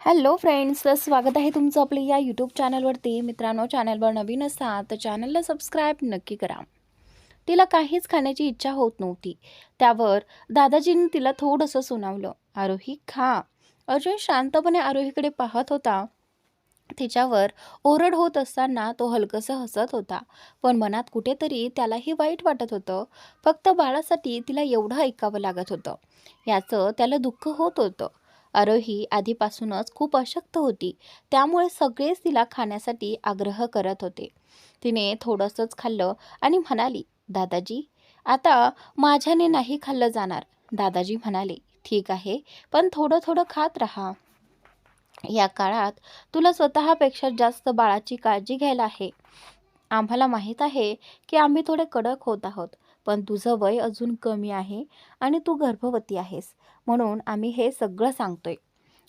Hello friends, तर स्वागत आहे तुमचं आपल्या या यूट्यूब चॅनलवरती. मित्रांनो, चॅनलवर नवीन असाल तर चॅनलला सबस्क्राईब नक्की करा. तिला काहीच खाण्याची इच्छा होत नव्हती. त्यावर दादाजींनी तिला थोडंसं सुनावलं, आरोही खा. अर्जुन शांतपणे आरोहीकडे पाहत होता. तिच्यावर ओरड होत असताना तो हलकसं हसत होता, पण मनात कुठेतरी त्यालाही वाईट वाटत होतं. फक्त बाळासाठी तिला एवढं ऐकावं लागत होतं, याचं त्याला दुःख होत होतं. आरोही आधीपासूनच खूप अशक्त होती, त्यामुळे सगळेच तिला खाण्यासाठी आग्रह करत होते. तिने थोडंसंच खाल्लं आणि म्हणाली, दादाजी, आता माझ्याने नाही खाल्लं जाणार. दादाजी म्हणाले, ठीक आहे, पण थोडं थोडं खात राहा. या काळात तुला स्वतःपेक्षा जास्त बाळाची काळजी घ्यायला आहे. आम्हाला माहीत आहे की आम्ही थोडे कडक होत आहोत, पण तुझं वय अजून कमी आहे आणि तू गर्भवती आहेस, म्हणून आम्ही हे सगळं सांगतोय.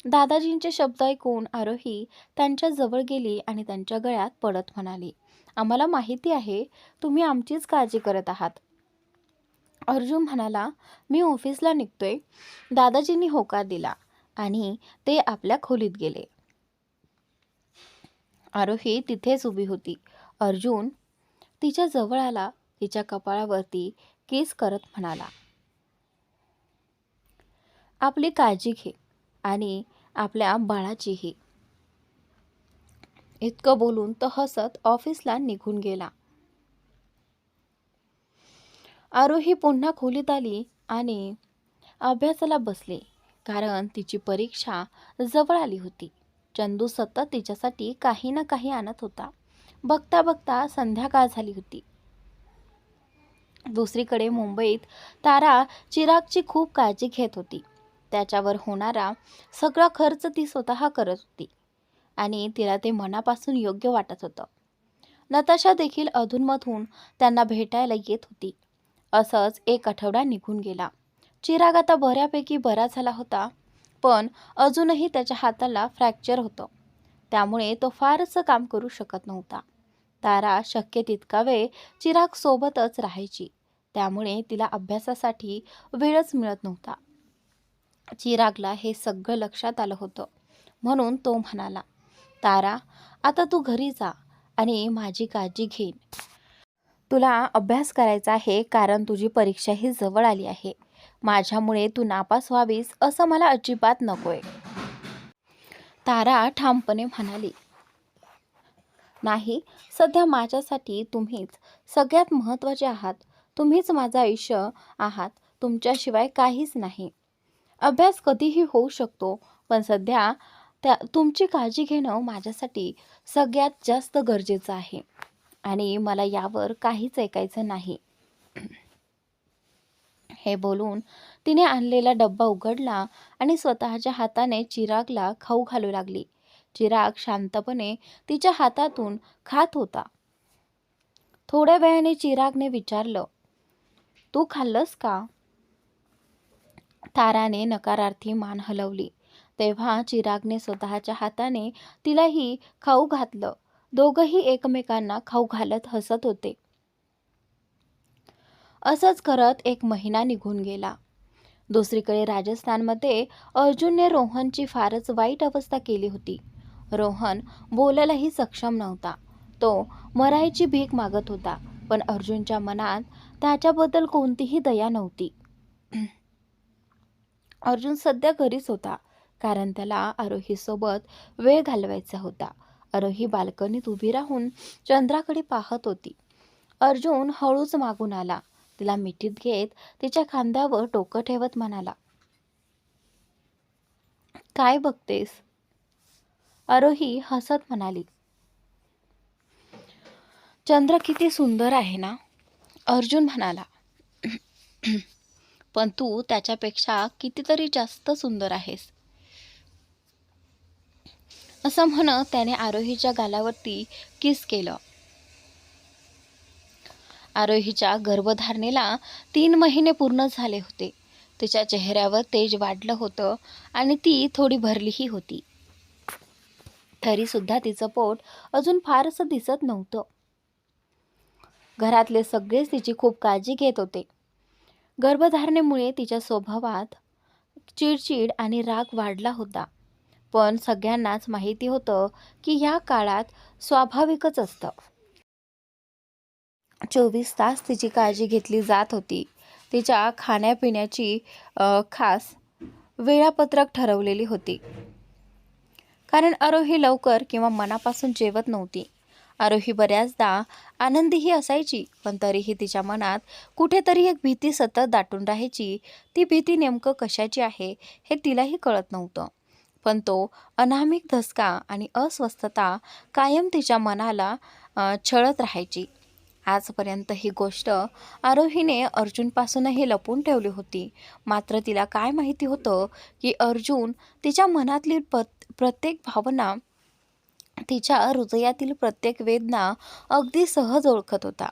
दादाजींचे शब्द ऐकून आरोही त्यांच्या जवळ गेली आणि त्यांच्या गळ्यात पडत म्हणाली, आम्हाला माहिती आहे तुम्ही आमचीच काळजी करत आहात. अर्जुन म्हणाला, मी ऑफिसला निघतोय. दादाजींनी होकार दिला आणि ते आपल्या खोलीत गेले. आरोही तिथेच उभी होती. अर्जुन तिच्या जवळ आला. तिच्या कपाळावरती केस करत म्हणाला, आपली काळजी घे आणि आपल्या बाळाचीही. इतकं बोलून तो हसत ऑफिसला निघून गेला. आरोही पुन्हा खोलीत आली आणि अभ्यासाला बसले, कारण तिची परीक्षा जवळ आली होती. चंदू सतत तिच्यासाठी काही ना काही आणत होता. बघता बघता संध्याकाळ झाली होती. दुसरीकडे मुंबईत तारा चिरागची खूप काळजी घेत होती. त्याच्यावर होणारा सगळा खर्च ती स्वतः करत होती आणि तिला ते मनापासून योग्य वाटत होतं. नताशा देखील अधूनमधून त्यांना भेटायला येत होती. असंच एक आठवडा निघून गेला. चिराग आता बऱ्यापैकी बरा झाला होता, पण अजूनही त्याच्या हाताला फ्रॅक्चर होतं. त्यामुळे तो फारसं काम करू शकत नव्हता. तारा शक्य तितका वेळ चिराग सोबतच राहायची, त्यामुळे तिला अभ्यासासाठी वेळच मिळत नव्हता. चिरागला हे सगळं लक्षात आलं होतं, म्हणून तो म्हणाला, तारा, आता तू घरी जा आणि माझी काळजी घे. तुला अभ्यास करायचा आहे, कारण तुझी परीक्षाही जवळ आली आहे. माझ्यामुळे तू नापास व्हावीस असं मला अजिबात नकोय. तारा ठामपणे म्हणाली, नाही, सध्या माझ्यासाठी तुम्हीच सगळ्यात महत्त्वाचे आहात. तुम्हीच माझं आयुष्य आहात. तुमच्याशिवाय काहीच नाही. अभ्यास कधीही होऊ शकतो, पण सध्या तुमची काळजी घेणं माझ्यासाठी सगळ्यात जास्त गरजेचं आहे आणि मला यावर काहीच ऐकायचं नाही. हे बोलून तिने आणलेला डब्बा उघडला आणि स्वतःच्या हाताने चिरागला खाऊ घालू लागली. चिराग शांतपणे तिच्या हातातून खात होता. थोड्या वेळाने चिरागने विचारलं, तू खाल्लंस का? ताराने नकारार्थी मान हलवली. तेव्हा चिरागने स्वतःच्या हाताने तिलाही खाऊ घातलं. दोघंही एकमेकांना खाऊ घालत हसत होते. असंच करत एक महिना निघून गेला. दुसरीकडे राजस्थानमध्ये अर्जुनने रोहनची फारच वाईट अवस्था केली होती. रोहन बोलायलाही सक्षम नव्हता. तो मरायची भीक मागत होता, पण अर्जुनच्या मनात त्याच्याबद्दल कोणतीही दया नव्हती. अर्जुन सध्या घरीच होता, कारण त्याला आरोहीसोबत वेळ घालवायचा होता. आरोही बाल्कनीत उभी राहून चंद्राकडे पाहत होती. अर्जुन हळूच मागून आला. तिला मिठीत घेत तिच्या खांद्यावर डोकं ठेवत म्हणाला, काय बघतेस? आरोही हसत म्हणाली, चंद्र किती सुंदर आहे ना? अर्जुन म्हणाला, पण तू त्याच्यापेक्षा कितीतरी जास्त सुंदर आहेस. असं म्हणत त्याने आरोहीच्या गालावरती किस केलं. आरोहीच्या गर्भधारणेला 3 महिने पूर्ण झाले होते. तिच्या चेहऱ्यावर तेज वाढलं होतं आणि ती थोडी भरलीही होती. तरी सुद्धा तिचं पोट अजून फारसं दिसत नव्हतं. घरातले सगळेच तिची खूप काळजी घेत होते. गर्भधारणेमुळे तिच्या स्वभावात चिडचिड आणि राग वाढला होता. पण सगळ्यांनाच माहिती होतं की ह्या काळात स्वाभाविकच असतं. 24 तास तिची काळजी घेतली जात होती. तिच्या खाण्यापिण्याची खास वेळापत्रक ठरवलेली होती. कारण आरोही लवकर किंवा मनापासून जेवत नव्हती. आरोही बऱ्याचदा आनंदीही असायची, पण तरीही तिच्या मनात कुठेतरी एक भीती सतत दाटून राहायची. ती भीती नेमकं कशाची आहे हे तिलाही कळत नव्हतं. पण तो अनामिक धसका आणि अस्वस्थता कायम तिच्या मनाला छळत राहायची. आजपर्यंत ही गोष्ट आरोहीने अर्जुनपासूनही लपून ठेवली होती. मात्र तिला काय माहिती होतं की अर्जुन तिच्या मनातली प्रत्येक भावना, तिच्या हृदयातील प्रत्येक वेदना अगदी सहज ओळखत होता.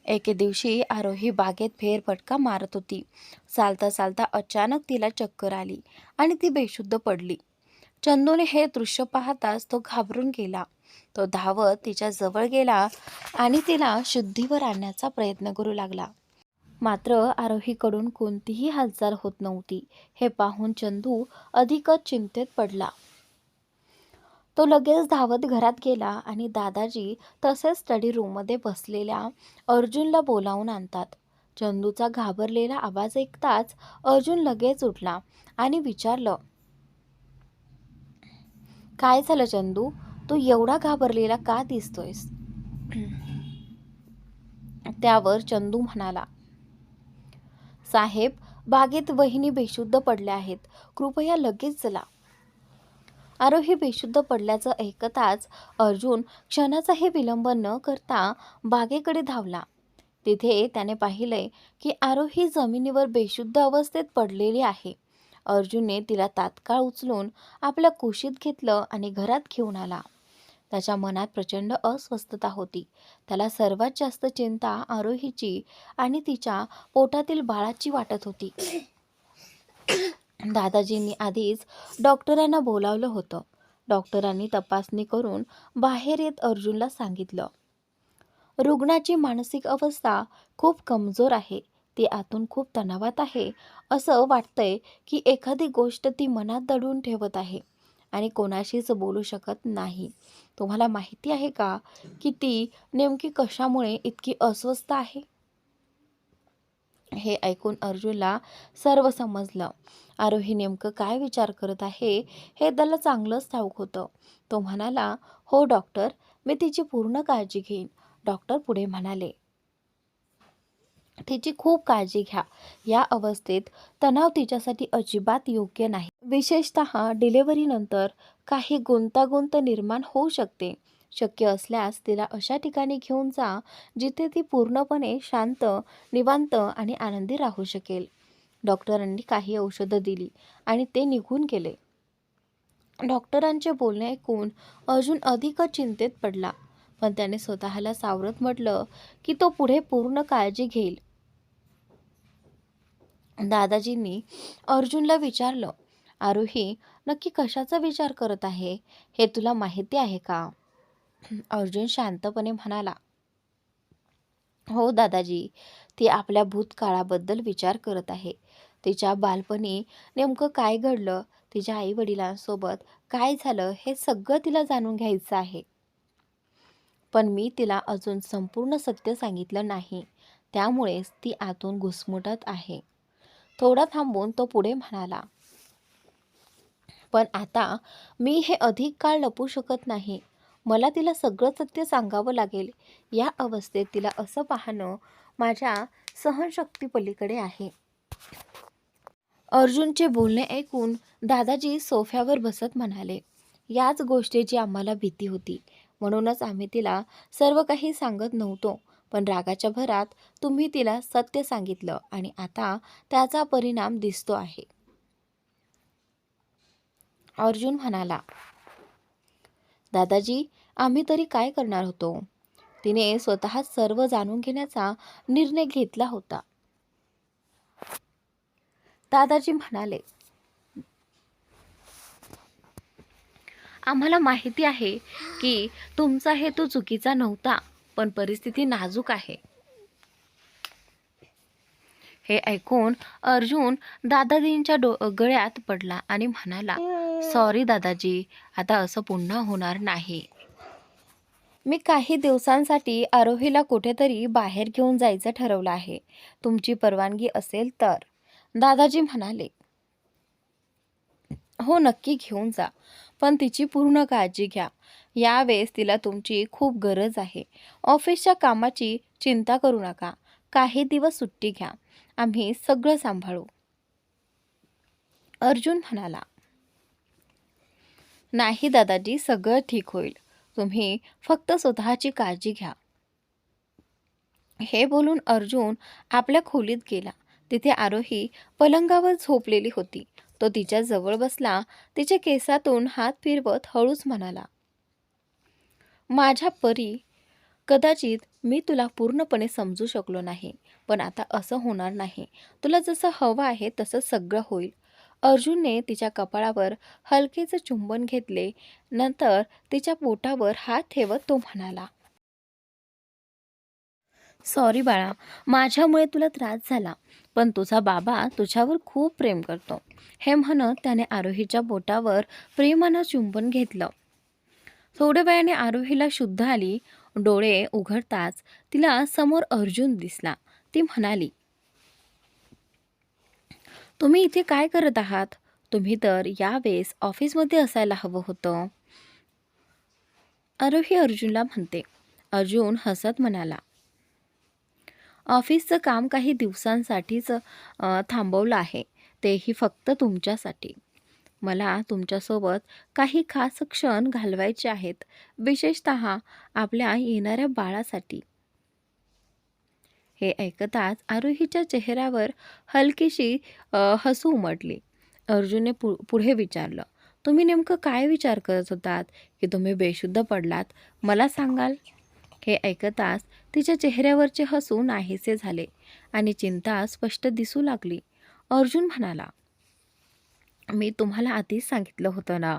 एके दिवशी आरोही बागेत फेरफटका मारत होती. चालता चालता अचानक तिला चक्कर आली आणि ती बेशुद्ध पडली. चंदूने हे दृश्य पाहताच तो घाबरून गेला. तो धावत तिच्या जवळ गेला आणि तिला शुद्धीवर आणण्याचा प्रयत्न करू लागला. मात्र आरोहीकडून कोणतीही हालचाल होत नव्हती. हे पाहून चंदू अधिकच चिंतेत पडला. तो लगेच धावत घरात गेला आणि दादाजी तसेच स्टडी रूममध्ये बसलेल्या अर्जुनला बोलावून आणतात. चंदूचा घाबरलेला आवाज ऐकताच अर्जुन लगेच उठला आणि विचारलं, काय झालं चंदू? तू एवढा घाबरलेला का दिसतोयस? त्यावर चंदू म्हणाला, साहेब, बागेत वहिनी बेशुद्ध पडल्या आहेत. कृपया लगेच चला. आरोही बेशुद्ध पडल्याचं ऐकताच अर्जुन क्षणाचाही विलंब न करता बागेकडे धावला. तिथे त्याने पाहिलंय की आरोही जमिनीवर बेशुद्ध अवस्थेत पडलेली आहे. अर्जुनने तिला तात्काळ उचलून आपल्या कुशीत घेतलं आणि घरात घेऊन आला. त्याच्या मनात प्रचंड अस्वस्थता होती. त्याला सर्वात जास्त चिंता आरोहीची आणि तिच्या पोटातील बाळाची वाटत होती. दादाजींनी आधीच डॉक्टरांना बोलावलं होतं. डॉक्टरांनी तपासणी करून बाहेर येत अर्जुनला सांगितलं, रुग्णाची मानसिक अवस्था खूप कमजोर आहे. ती आतून खूप तणावात आहे. असं वाटतंय की एखादी गोष्ट ती मनात दडून ठेवत आहे आणि कोणाशीच बोलू शकत नाही. तुम्हाला माहिती आहे का की ती नेमकी कशामुळे इतकी अस्वस्थ आहे? हे ऐकून अर्जुनला सर्व समजलं. आरोही नेमकं काय विचार करत आहे हे त्याला चांगलंच ठाऊक होतं. तो म्हणाला, हो डॉक्टर, मी तिची पूर्ण काळजी घेईन. डॉक्टर पुढे म्हणाले, तिची खूप काळजी घ्या. या अवस्थेत तणाव तिच्यासाठी अजिबात योग्य नाही. विशेषतः डिलिव्हरीनंतर काही गुंतागुंत निर्माण होऊ शकते. शक्य असल्यास तिला अशा ठिकाणी घेऊन जा जिथे ती पूर्णपणे शांत, निवांत आणि आनंदी राहू शकेल. डॉक्टरांनी काही औषधं दिली आणि ते निघून गेले. डॉक्टरांचे बोलणे ऐकून अर्जुन अधिकच चिंतेत पडला, पण त्याने स्वतःला सावरत म्हटलं की तो पुढे पूर्ण काळजी घेईल. दादाजींनी अर्जुनला विचारलं, आरोही नक्की कशाचा विचार करत आहे हे तुला माहिती आहे का? अर्जुन शांतपणे म्हणाला, हो दादाजी, ती आपल्या भूतकाळाबद्दल विचार करत आहे. तिच्या बालपणी नेमकं काय घडलं, तिच्या आई वडिलांसोबत काय झालं हे सगळं तिला जाणून घ्यायचं आहे. पण मी तिला अजून संपूर्ण सत्य सांगितलं नाही. त्यामुळेच ती आतून घुसमटत आहे. थोडा थांबून तो पुढे म्हणाला, पण आता मी हे अधिक काळ लपू शकत नाही. मला तिला सगळं सत्य सांगावं लागेल. या अवस्थेत तिला असं पाहणं माझ्या सहनशक्तीपलीकडे आहे. अर्जुनचे बोलणे ऐकून दादाजी सोफ्यावर बसत म्हणाले, याच गोष्टीची आम्हाला भीती होती. म्हणूनच आम्ही तिला सर्व काही सांगत नव्हतो. पण रागाच्या भरात तुम्ही तिला सत्य सांगितलं आणि आता त्याचा परिणाम दिसतो आहे. अर्जुन म्हणाला, दादाजी, आम्ही तरी काय करणार होतो? तिने स्वतःच सर्व जाणून घेण्याचा निर्णय घेतला होता. दादाजी म्हणाले, आम्हाला माहिती आहे की तुमचा हेतू चुकीचा नव्हता, पण परिस्थिती नाजूक आहे. हे ऐकून अर्जुन दादाजींच्या गळ्यात पडला आणि म्हणाला, सॉरी दादाजी, आता असं पुन्हा होणार नाही. मी काही दिवसांसाठी आरोहीला कुठेतरी बाहेर घेऊन जायचं ठरवलं आहे. तुमची परवानगी असेल तर. दादाजी म्हणाले, हो नक्की घेऊन जा, पण तिची पूर्ण काळजी घ्या. यावेळेस तिला तुमची खूप गरज आहे. ऑफिसच्या कामाची चिंता करू नका. काही दिवस सुट्टी घ्या. आम्ही सगळं सांभाळू. अर्जुन म्हणाला, नाही दादाजी, सगळं ठीक होईल. तुम्ही फक्त स्वतःची काळजी घ्या. हे बोलून अर्जुन आपल्या खोलीत गेला. तिथे आरोही पलंगावर झोपलेली होती. तो तिच्या जवळ बसला. तिच्या केसातून हात फिरवत हळूच म्हणाला, माझ्या परी, कदाचित मी तुला पूर्णपणे समजू शकलो नाही, पण आता असं होणार नाही. तुला जसं हवं आहे तसं सगळं होईल. अर्जुनने तिच्या कपाळावर हलकेचे चुंबन घेतले. नंतर तिच्या पोटावर हात ठेवत तो म्हणाला, सॉरी बाळा, माझ्यामुळे तुला त्रास झाला, पण तुझा बाबा तुझ्यावर खूप प्रेम करतो. हे म्हणत त्याने आरोहीच्या बोटावर प्रेमानं चुंबन घेतलं. थोड्या वेळाने आरोहीला शुद्ध आली. डोळे उघडताच तिला समोर अर्जुन दिसला. ती म्हणाली, तुम्ही इथे काय करत आहात? तुम्ही तर यावेळेस ऑफिसमध्ये असायला हवं होतं. आरोही अर्जुनला म्हणते. अर्जुन हसत म्हणाला, ऑफिसचं काम काही दिवसांसाठीच थांबवलं आहे, तेही फक्त तुमच्यासाठी. मला तुमच्यासोबत काही खास क्षण घालवायचे आहेत, विशेषतः आपल्या येणाऱ्या बाळासाठी. हे ऐकताच आरोहीच्या चेहऱ्यावर हलकीशी हसू उमटली. अर्जुनने पुढे विचारलं, तुम्ही नेमकं काय विचार करत होतात की तुम्ही बेशुद्ध पडलात? मला सांगाल? हे ऐकताच तिच्या चेहऱ्यावरचे हसू नाहीसे झाले आणि चिंता स्पष्ट दिसू लागली. अर्जुन म्हणाला, मी तुम्हाला आधीच सांगितलं होतं ना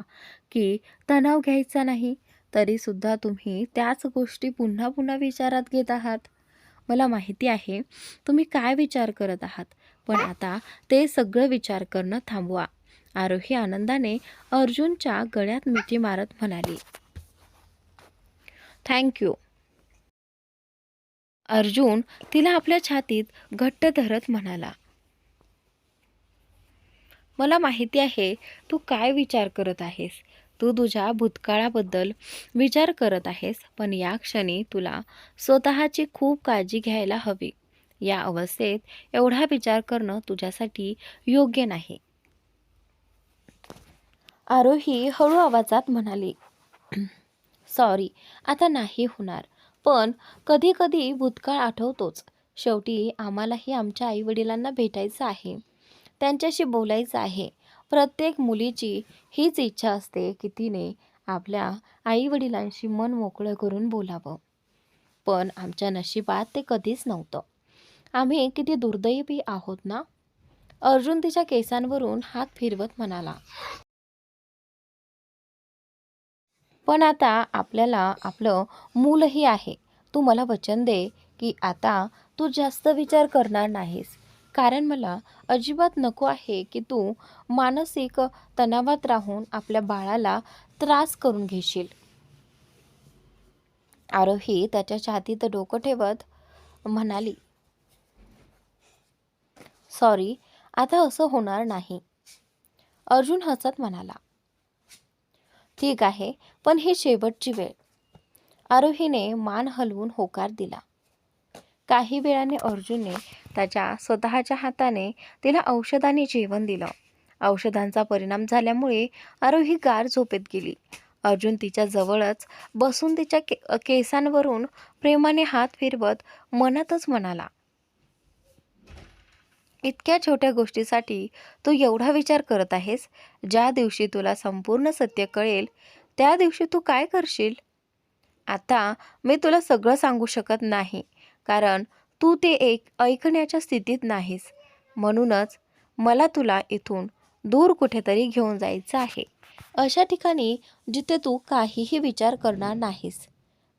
की तणाव घ्यायचा नाही, तरीसुद्धा तुम्ही त्याच गोष्टी पुन्हा पुन्हा विचारात घेत आहात. मला माहिती आहे तुम्ही काय विचार करत आहात, पण आता ते सगळं विचार करणं थांबवा. आरोही आनंदाने अर्जुनच्या गळ्यात मिठी मारत म्हणाली, थँक्यू. अर्जुन तिला आपल्या छातीत घट्ट धरत म्हणाला, मला माहिती आहे तू काय विचार करत आहेस. तू तुझ्या भूतकाळाबद्दल विचार करत आहेस, पण या क्षणी तुला स्वतःची खूप काळजी घ्यायला हवी. या अवस्थेत एवढा विचार करणं तुझ्यासाठी योग्य नाही. आरोही हळू आवाजात म्हणाली, सॉरी, आता नाही होणार. पण कधी कधी भूतकाळ आठवतोच. शेवटी आम्हालाही आमच्या आईवडिलांना भेटायचं आहे, त्यांच्याशी बोलायचं आहे. प्रत्येक मुलीची हीच इच्छा असते की तिने आपल्या आईवडिलांशी मन मोकळं करून बोलावं. पण आमच्या नशिबात ते कधीच नव्हतं. आम्ही किती दुर्दैवी आहोत ना. अर्जुन तिच्या केसांवरून हात फिरवत म्हणाला, पण आता आपल्याला आपलं मूलही आहे. तू मला वचन दे की आता तू जास्त विचार करणार नाहीस, कारण मला अजिबात नको आहे की तू मानसिक तणावात राहून आपल्या बाळाला त्रास करून घेशील. आरोही त्याच्या छातीत डोकं ठेवत म्हणाली, सॉरी, आता असं होणार नाही. अर्जुन हसत म्हणाला, ठीक आहे, पण ही शेवटची वेळ. आरोहीने मान हलवून होकार दिला. काही वेळाने अर्जुनने त्याच्या स्वतःच्या हाताने तिला औषधाने जेवण दिलं. औषधांचा परिणाम झाल्यामुळे आरोही गाढ झोपेत गेली. अर्जुन तिच्या जवळच बसून तिच्या केसांवरून प्रेमाने हात फिरवत मनातच म्हणाला, इतक्या छोट्या गोष्टीसाठी तू एवढा विचार करत आहेस. ज्या दिवशी तुला संपूर्ण सत्य कळेल त्या दिवशी तू काय करशील? आता मी तुला सगळं सांगू शकत नाही, कारण तू ते ऐकण्याच्या स्थितीत नाहीस. म्हणूनच मला तुला इथून दूर कुठेतरी घेऊन जायचं आहे, अशा ठिकाणी जिथे तू काहीही विचार करणार नाहीस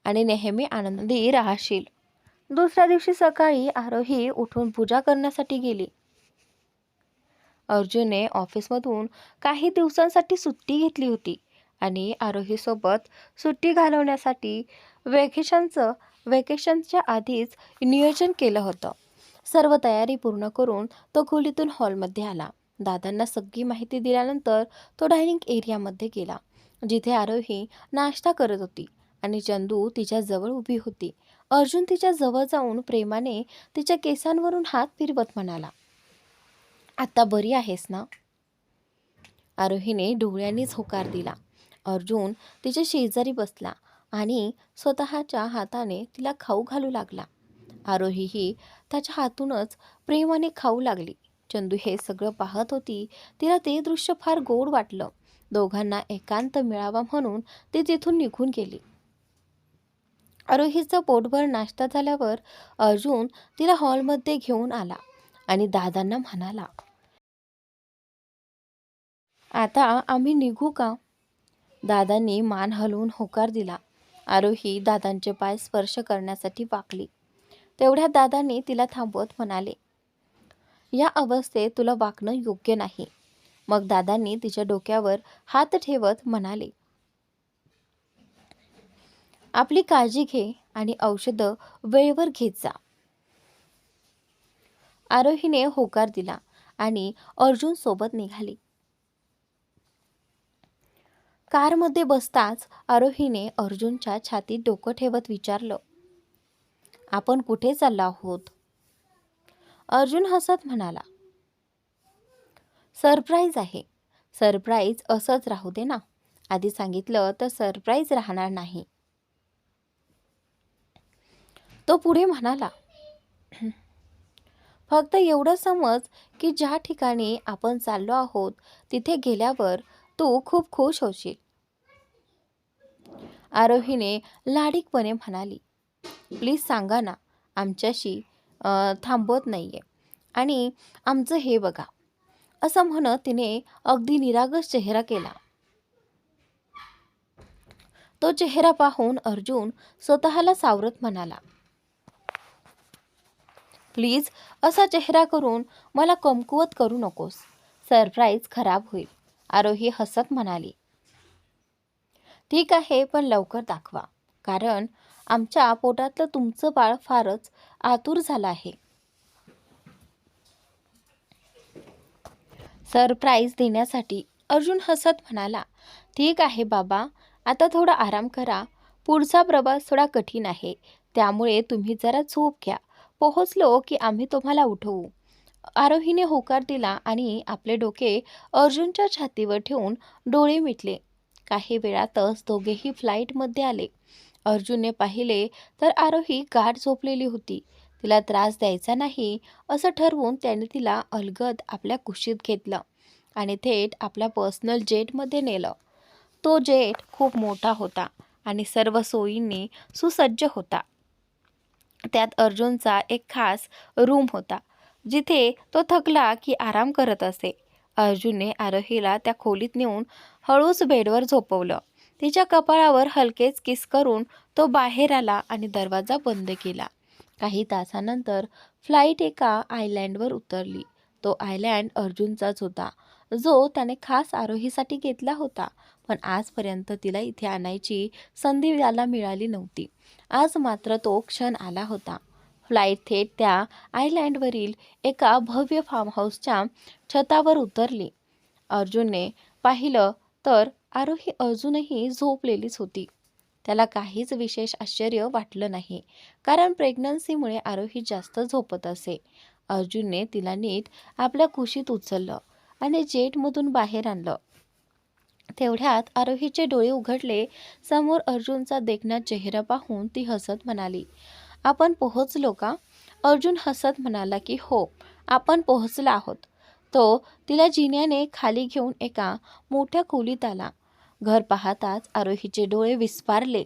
आणि नेहमी आनंदी राहशील. दुसऱ्या दिवशी सकाळी आरोही उठून पूजा करण्यासाठी गेली. अर्जुनने ऑफिसमधून काही दिवसांसाठी सुट्टी घेतली होती आणि आरोहीसोबत सुट्टी घालवण्यासाठी वेकेशनच्या आधीच नियोजन केलं होतं. सर्व तयारी पूर्ण करून तो खोलीतून हॉलमध्ये आला. दादांना सगळी माहिती दिल्यानंतर तो डायनिंग एरियामध्ये गेला, जिथे आरोही नाश्ता करत होती आणि चंदू तिच्या जवळ उभी होती. अर्जुन तिच्या जवळ जाऊन प्रेमाने तिच्या केसांवरून हात फिरवत म्हणाला, आता बरी आहेस ना? आरोहीने डोळ्यांनीच होकार दिला. अर्जुन तिच्या शेजारी बसला आणि स्वतःच्या हाताने तिला खाऊ घालू लागला. आरोहीही त्याच्या हातूनच प्रेमाने खाऊ लागली. चंदू हे सगळं पाहत होती. तिला ते दृश्य फार गोड वाटलं. दोघांना एकांत मिळावा म्हणून ती तिथून निघून गेली. आरोहीचा पोटभर नाश्ता झाल्यावर अर्जुन तिला हॉलमध्ये घेऊन आला आणि दादांना म्हणाला, आता आम्ही निघू का? दादांनी मान हलवून होकार दिला. आरोही दादांचे पाय स्पर्श करण्यासाठी वाकली. तेवढ्यात दादांनी तिला थांबवत म्हणाले, या अवस्थेत तुला वाकणं योग्य नाही. मग दादांनी तिच्या डोक्यावर हात ठेवत म्हणाले, आपली काळजी घे आणि औषधं वेळेवर घेत जा. आरोहीने होकार दिला आणि अर्जुन सोबत निघाली. कारमध्ये बसताच आरोहीने अर्जुनच्या छातीत डोकं ठेवत विचारलं, आपण कुठे चाललो आहोत? अर्जुन हसत म्हणाला, सरप्राईज आहे. सरप्राईज असंच राहू दे ना. आधी सांगितलं तर सरप्राईज राहणार नाही. तो पुढे म्हणाला, फक्त एवढं समज की ज्या ठिकाणी आपण चाललो आहोत तिथे गेल्यावर तू खूप खुश होशील. आरोहीने लाडीकपणे म्हणाली, प्लीज सांगा ना, आमच्याशी थांबवत नाहीये आणि आमचं हे बघा. असं म्हणत तिने अगदी निरागस चेहरा केला. तो चेहरा पाहून अर्जुन स्वतःला सावरत म्हणाला, प्लीज असा चेहरा करून मला कमकुवत करू नकोस. सरप्राईज खराब होईल. आरोही हसत म्हणाली, ठीक आहे, पण लवकर दाखवा, कारण आमच्या पोटातलं तुमचं बाळ फारच आतुर झालं आहे. सरप्राईज देण्यासाठी अर्जुन हसत म्हणाला, ठीक आहे बाबा, आता थोडा आराम करा. पुढचा प्रवास थोडा कठीण आहे, त्यामुळे तुम्ही जरा झोप घ्या. पोहोचलो की आम्ही तुम्हाला उठवू. आरोहीने होकार दिला आणि आपले डोके अर्जुनच्या छातीवर ठेवून डोळे मिटले. काही वेळातच दोघेही फ्लाईटमध्ये आले. अर्जुनने पाहिले तर आरोही गाढ झोपलेली होती. तिला त्रास द्यायचा नाही असं ठरवून त्याने तिला अलगद आपल्या कुशीत घेतलं आणि थेट आपल्या पर्सनल जेटमध्ये नेलं. तो जेट खूप मोठा होता आणि सर्व सोयींनी सुसज्ज होता. त्यात अर्जुनचा एक खास रूम होता, जिथे तो थकला की आराम करत असे. अर्जुनने आरोहीला त्या खोलीत नेऊन हळूच बेडवर झोपवलं. तिच्या कपाळावर हलकेच किस करून तो बाहेर आला आणि दरवाजा बंद केला. काही तासानंतर फ्लाईट एका आयलँडवर उतरली. तो आयलँड अर्जुनचाच होता, जो त्याने खास आरोहीसाठी घेतला होता. पण आजपर्यंत तिला इथे आणायची संधी त्याला मिळाली नव्हती. आज मात्र तो क्षण आला होता. फ्लाईट थेट त्या आयलँडवरील एका भव्य फार्म हाऊसच्या छतावर उतरली. अर्जुनने पाहिलं तर आरोही अजूनही झोपलेलीच होती. त्याला काहीच विशेष आश्चर्य वाटलं नाही, कारण प्रेग्नन्सीमुळे आरोही जास्त झोपत असे. अर्जुनने तिला नीट आपल्या कुशीत उचललं आणि जेटमधून बाहेर आणलं. तेवढ्यात आरोहीचे डोळे उघडले. समोर अर्जुनचा देखणा चेहरा पाहून ती हसत म्हणाली, आपण पोहोचलो का? अर्जुन हसत म्हणाला की हो, आपण पोहोचलो आहोत. तो तिला जिन्याने खाली घेऊन एका मोठ्या खोलीत आला. घर पाहताच आरोहीचे डोळे विस्फारले.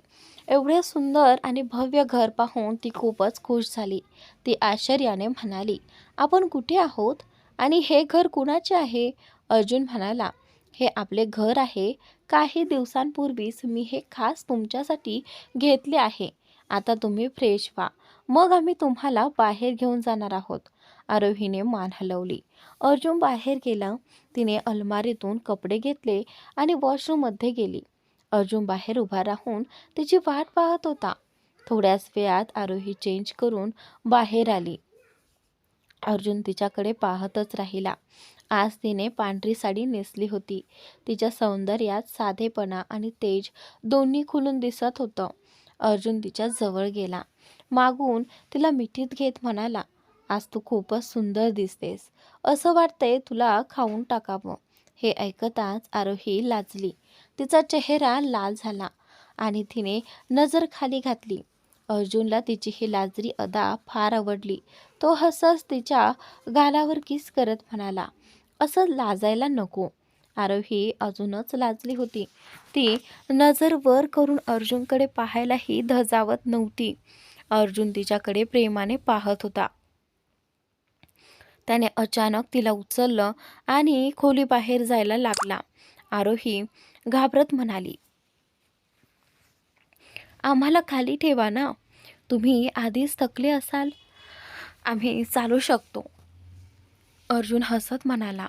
एवढे सुंदर आणि भव्य घर पाहून ती खूपच खुश झाली. ती आश्चर्याने म्हणाली, आपण कुठे आहोत आणि हे घर कुणाचे आहे? अर्जुन म्हणाला, हे आपले घर आहे. काही दिवसांपूर्वीच मी हे खास तुमच्यासाठी घेतले आहे आता तुम्ही फ्रेश व्हा, मग आम्ही तुम्हाला बाहेर घेऊन जाणार आहोत. आरोहीने मान हलवली. अर्जुन बाहेर गेला. तिने अलमारीतून कपडे घेतले आणि वॉशरूममध्ये गेली. अर्जुन बाहेर उभा राहून तिची वाट पाहत होता. थोड्याच वेळात आरोही चेंज करून बाहेर आली. अर्जुन तिच्याकडे पाहतच राहिला. आज तिने पांढरी साडी नेसली होती. तिच्या सौंदर्यात साधेपणा आणि तेज दोन्ही खुलून दिसत होतं. अर्जुन तिच्या जवळ गेला. मागून तिला मिठीत घेत म्हणाला, आज तू खूपच सुंदर दिसतेस. असं वाटतंय तुला खाऊन टाकावं. हे ऐकताच आरोही लाजली. तिचा चेहरा लाल झाला आणि तिने नजर खाली घातली. अर्जुनला तिची ही लाजरी अदा फार आवडली. तो हसत तिच्या गालावर किस करत म्हणाला, असं लाजायला नको. आरोही अजूनच लाजली होती. ती नजर वर करून अर्जुनकडे पाहायलाही धजावत नव्हती. अर्जुन तिच्याकडे प्रेमाने पाहत होता. त्याने अचानक तिला उचललं आणि खोलीबाहेर जायला लागला. आरोही घाबरत म्हणाली, आम्हाला खाली ठेवा ना. तुम्ही आधीच थकले असाल. आम्ही चालू शकतो. अर्जुन हसत म्हणाला,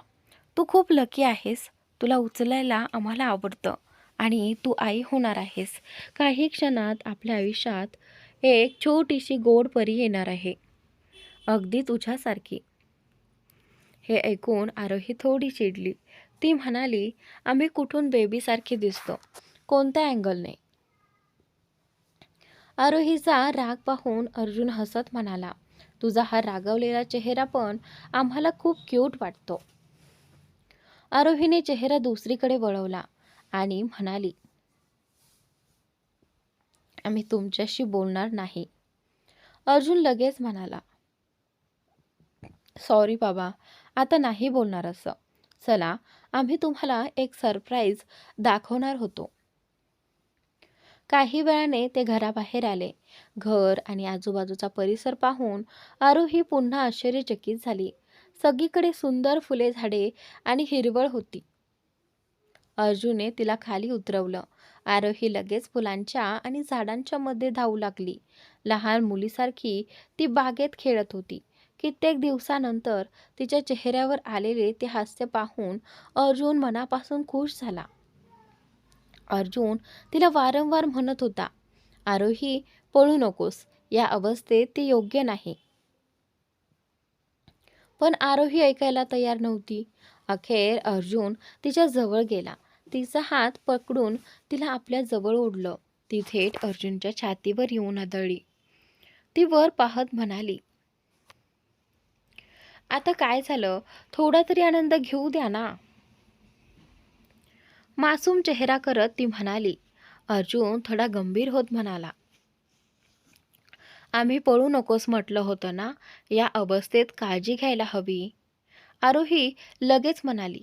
तू खूप लकी आहेस. तुला उचलायला आम्हाला आवडतं आणि तू आई होणार आहेस. काही क्षणात आपल्या आयुष्यात एक छोटीशी गोड परी येणार आहे, अगदी तुझ्यासारखी. हे ऐकून आरोही थोडी चिडली. ती म्हणाली, आम्ही कुठून बेबीसारखी दिसतो? कोणत्या अँगलने? आरोहीचा राग पाहून अर्जुन हसत म्हणाला, तुझा हा रागावलेला चेहरा पण आम्हाला खूप क्यूट वाटतो. आरोहीने चेहरा दुसरीकडे वळवला आणि म्हणाली, आम्ही तुमच्याशी बोलणार नाही. अर्जुन लगेच म्हणाला, सॉरी बाबा, आता नाही बोलणार असं. चला, आम्ही तुम्हाला एक सरप्राईज दाखवणार होतो. काही वेळाने ते घराबाहेर आले. घर आणि आजूबाजूचा परिसर पाहून आरोही पुन्हा आश्चर्यचकित झाली. सगळीकडे सुंदर फुले, झाडे आणि हिरवळ होती. अर्जुनने तिला खाली उतरवलं. आरोही लगेच फुलांच्या आणि झाडांच्या मध्ये धावू लागली. लहान मुलीसारखी ती बागेत खेळत होती. कित्येक दिवसानंतर तिच्या चेहऱ्यावर आलेले ते हास्य पाहून अर्जुन मनापासून खुश झाला. अर्जुन तिला वारंवार म्हणत होता, आरोही, पळू नकोस. या अवस्थेत ते योग्य नाही. पण आरोही ऐकायला तयार नव्हती. अखेर अर्जुन तिच्या जवळ गेला. तिचा हात पकडून तिला आपल्या जवळ ओढलं. ती थेट अर्जुनच्या छातीवर येऊन आदळली. ती वर पाहत म्हणाली, आता काय झालं? थोडा तरी आनंद घेऊ द्या ना. मासूम चेहरा करत ती म्हणाली. अर्जुन थोडा गंभीर होत म्हणाला, आम्ही पळू नकोस म्हटलं होतं ना. या अवस्थेत काळजी घ्यायला हवी. आरोही लगेच म्हणाली,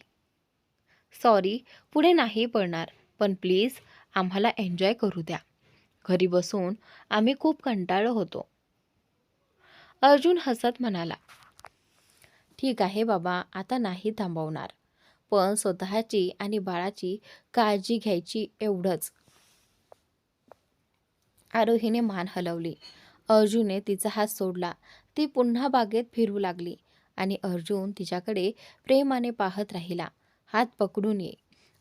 सॉरी, पुढे नाही पडणार. पण प्लीज आम्हाला एन्जॉय करू द्या. घरी बसून आम्ही खूप कंटाळलो होतो. अर्जुन हसत म्हणाला, ठीक आहे बाबा, आता नाही थांबवणार. पण स्वतःची आणि बाळाची काळजी घ्यायची, एवढंच. आरोहीने मान हलवली. अर्जुनने तिचा हात सोडला. ती पुन्हा बागेत फिरू लागली आणि अर्जुन तिच्याकडे प्रेमाने पाहत राहिला. हात पकडून ये.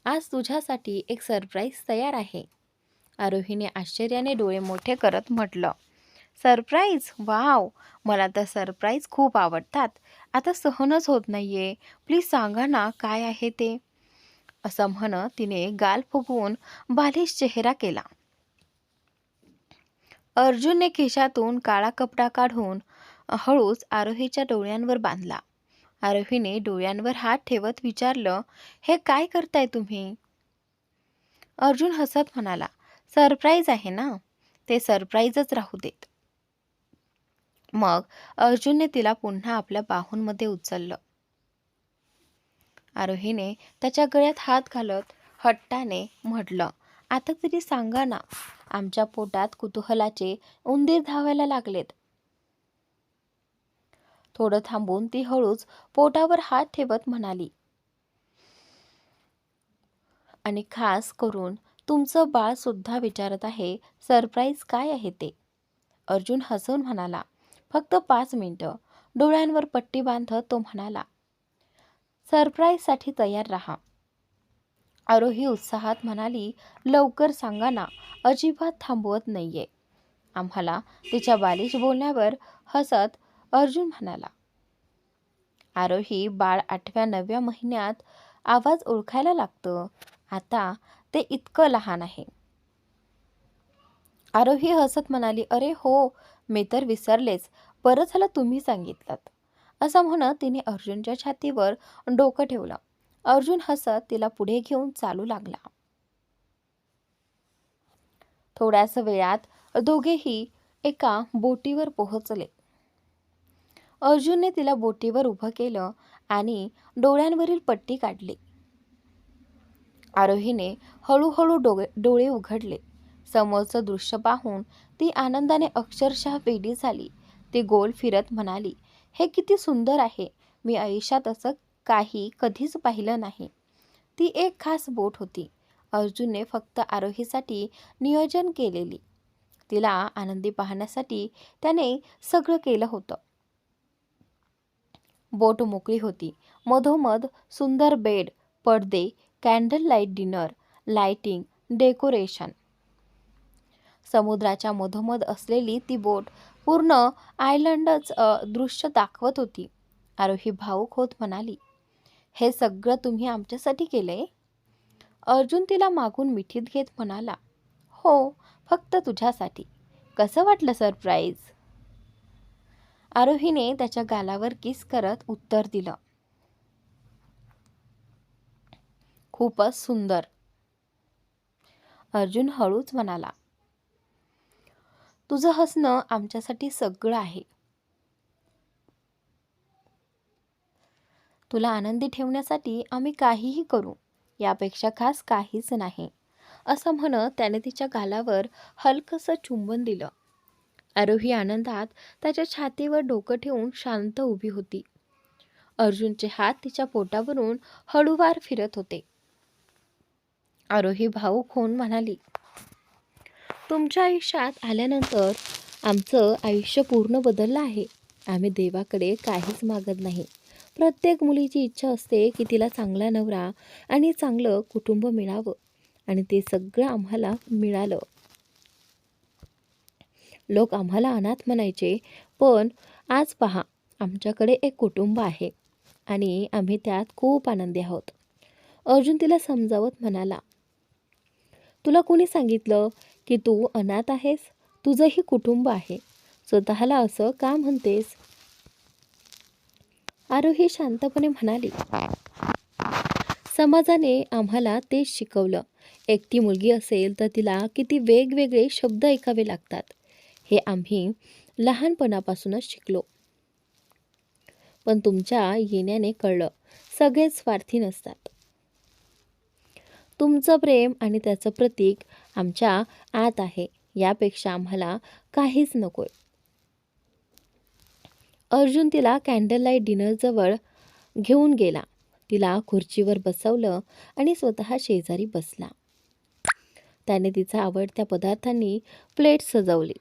आज तुझ्यासाठी एक सरप्राईज तयार आहे. आरोहीने आश्चर्याने डोळे मोठे करत म्हटलं, सरप्राईज? वाव, मला तर सरप्राईज खूप आवडतात. आता सहनच होत नाहीये. प्लीज सांगा ना, काय आहे ते? असं म्हणत तिने गाल फुगवून बालिश चेहरा केला. अर्जुनने खिशातून काळा कपडा काढून हळूच आरोहीच्या डोळ्यांवर बांधला. आरोहीने डोळ्यांवर हात ठेवत विचारलं, हे काय करताय तुम्ही? अर्जुन हसत म्हणाला, सरप्राईज आहे ना, ते सरप्राईजच राहू देत. मग अर्जुनने तिला पुन्हा आपल्या बाहूंमध्ये उचललं. आरोहीने त्याच्या गळ्यात हात घालत हट्टाने म्हटलं, आता तरी सांगा ना. आमच्या पोटात कुतूहलाचे उंदीर धावायला लागलेत. थोडं थांबून ती हळूच पोटावर हात ठेवत म्हणाली, आणि खास करून तुमचं बाळ सुद्धा विचारत आहे सरप्राईज काय आहे ते. अर्जुन हसून म्हणाला, फक्त 5 मिनिटं. डोळ्यांवर पट्टी बांधत तो म्हणाला, सरप्राईजसाठी तयार राहा. आरोही उत्साहात म्हणाली, लवकर सांगा ना, अजिबात थांबवत नाहीये. आम्हाला तिच्या बालिश बोलण्यावर हसत अर्जुन म्हणाला. आरोही बाळ 8व्या-9व्या महिन्यात आवाज ओळखायला लागतं. आता ते इतकं लहान आहे. आरोही हसत म्हणाली, अरे हो, मी तर विसरलेच. बरं झालं तुम्ही सांगितलं. असं म्हणत तिने अर्जुनच्या छातीवर डोकं ठेवलं. अर्जुन हसत तिला पुढे घेऊन चालू लागला. थोड्याच वेळात दोघेही एका बोटीवर पोहोचले. अर्जुनने तिला बोटीवर उभं केलं आणि डोळ्यांवरील पट्टी काढली. आरोहीने हळूहळू डोळे उघडले. समोरचं दृश्य पाहून ती आनंदाने अक्षरशः वेडी झाली. ती गोल फिरत म्हणाली, हे किती सुंदर आहे. मी आयुष्यात असं काही कधीच पाहिलं नाही. ती एक खास बोट होती. अर्जुनने फक्त आरोहीसाठी नियोजन केलेली. तिला आनंदी पाहण्यासाठी त्याने सगळं केलं होतं. बोट मोकळी होती. मधोमध सुंदर बेड, पडदे, candle light dinner, lighting, decoration. समुद्राच्या मधोमध असलेली ती बोट पूर्ण आयलंडच दृश्य दाखवत होती. आरोही भावुक होत म्हणाली, हे सगळं तुम्ही आमच्यासाठी केलंय? अर्जुन तिला मागून मिठीत घेत म्हणाला, हो, फक्त तुझ्यासाठी. कसं वाटलं सरप्राईज? आरोहीने त्याच्या गालावर किस करत उत्तर दिलं, खूपच सुंदर. अर्जुन हळूच म्हणाला, तुझं हसणं आमच्यासाठी सगळं आहे. तुला आनंदी ठेवण्यासाठी आम्ही काहीही करू. यापेक्षा खास काहीच नाही. असं म्हणत त्याने तिच्या गालावर हलकसं चुंबन दिलं. आरोही आनंदात त्याच्या छातीवर डोकं ठेवून शांत उभी होती. अर्जुनचे हात तिच्या पोटावरून हळूवार फिरत होते. आरोही भावुक होऊन म्हणाली, तुमच्या आयुष्यात आल्यानंतर आमचं आयुष्य पूर्ण बदललं आहे. आम्ही देवाकडे काहीच मागत नाही. प्रत्येक मुलीची इच्छा असते की तिला चांगला नवरा आणि चांगलं कुटुंब मिळावं, आणि ते सगळं आम्हाला मिळालं. लोक आम्हाला अनाथ म्हणायचे, पण आज पहा, आमच्याकडे एक कुटुंब आहे आणि आम्ही त्यात खूप आनंदी आहोत. अर्जुन तिला समजावत म्हणाला, तुला कोणी सांगितलं की तू अनाथ आहेस? तुझंही कुटुंब आहे. स्वतःला असं का म्हणतेस? आरोही शांतपणे म्हणाली, समाजाने आम्हाला तेच शिकवलं. एकटी मुलगी असेल तर तिला किती वेगवेगळे शब्द ऐकावे लागतात. हे आम्ही लहानपणापासूनच शिकलो. पण तुमच्या येण्याने कळलं, सगळे स्वार्थी नसतात. तुमचं प्रेम आणि त्याचं प्रतीक आमच्या आत आहे. यापेक्षा आम्हाला काहीच नकोय. अर्जुन तिला कॅन्डल लाईट डिनरजवळ घेऊन गेला. तिला खुर्चीवर बसवलं आणि स्वतः शेजारी बसला. त्याने तिचा आवडत्या पदार्थांनी प्लेट सजवली.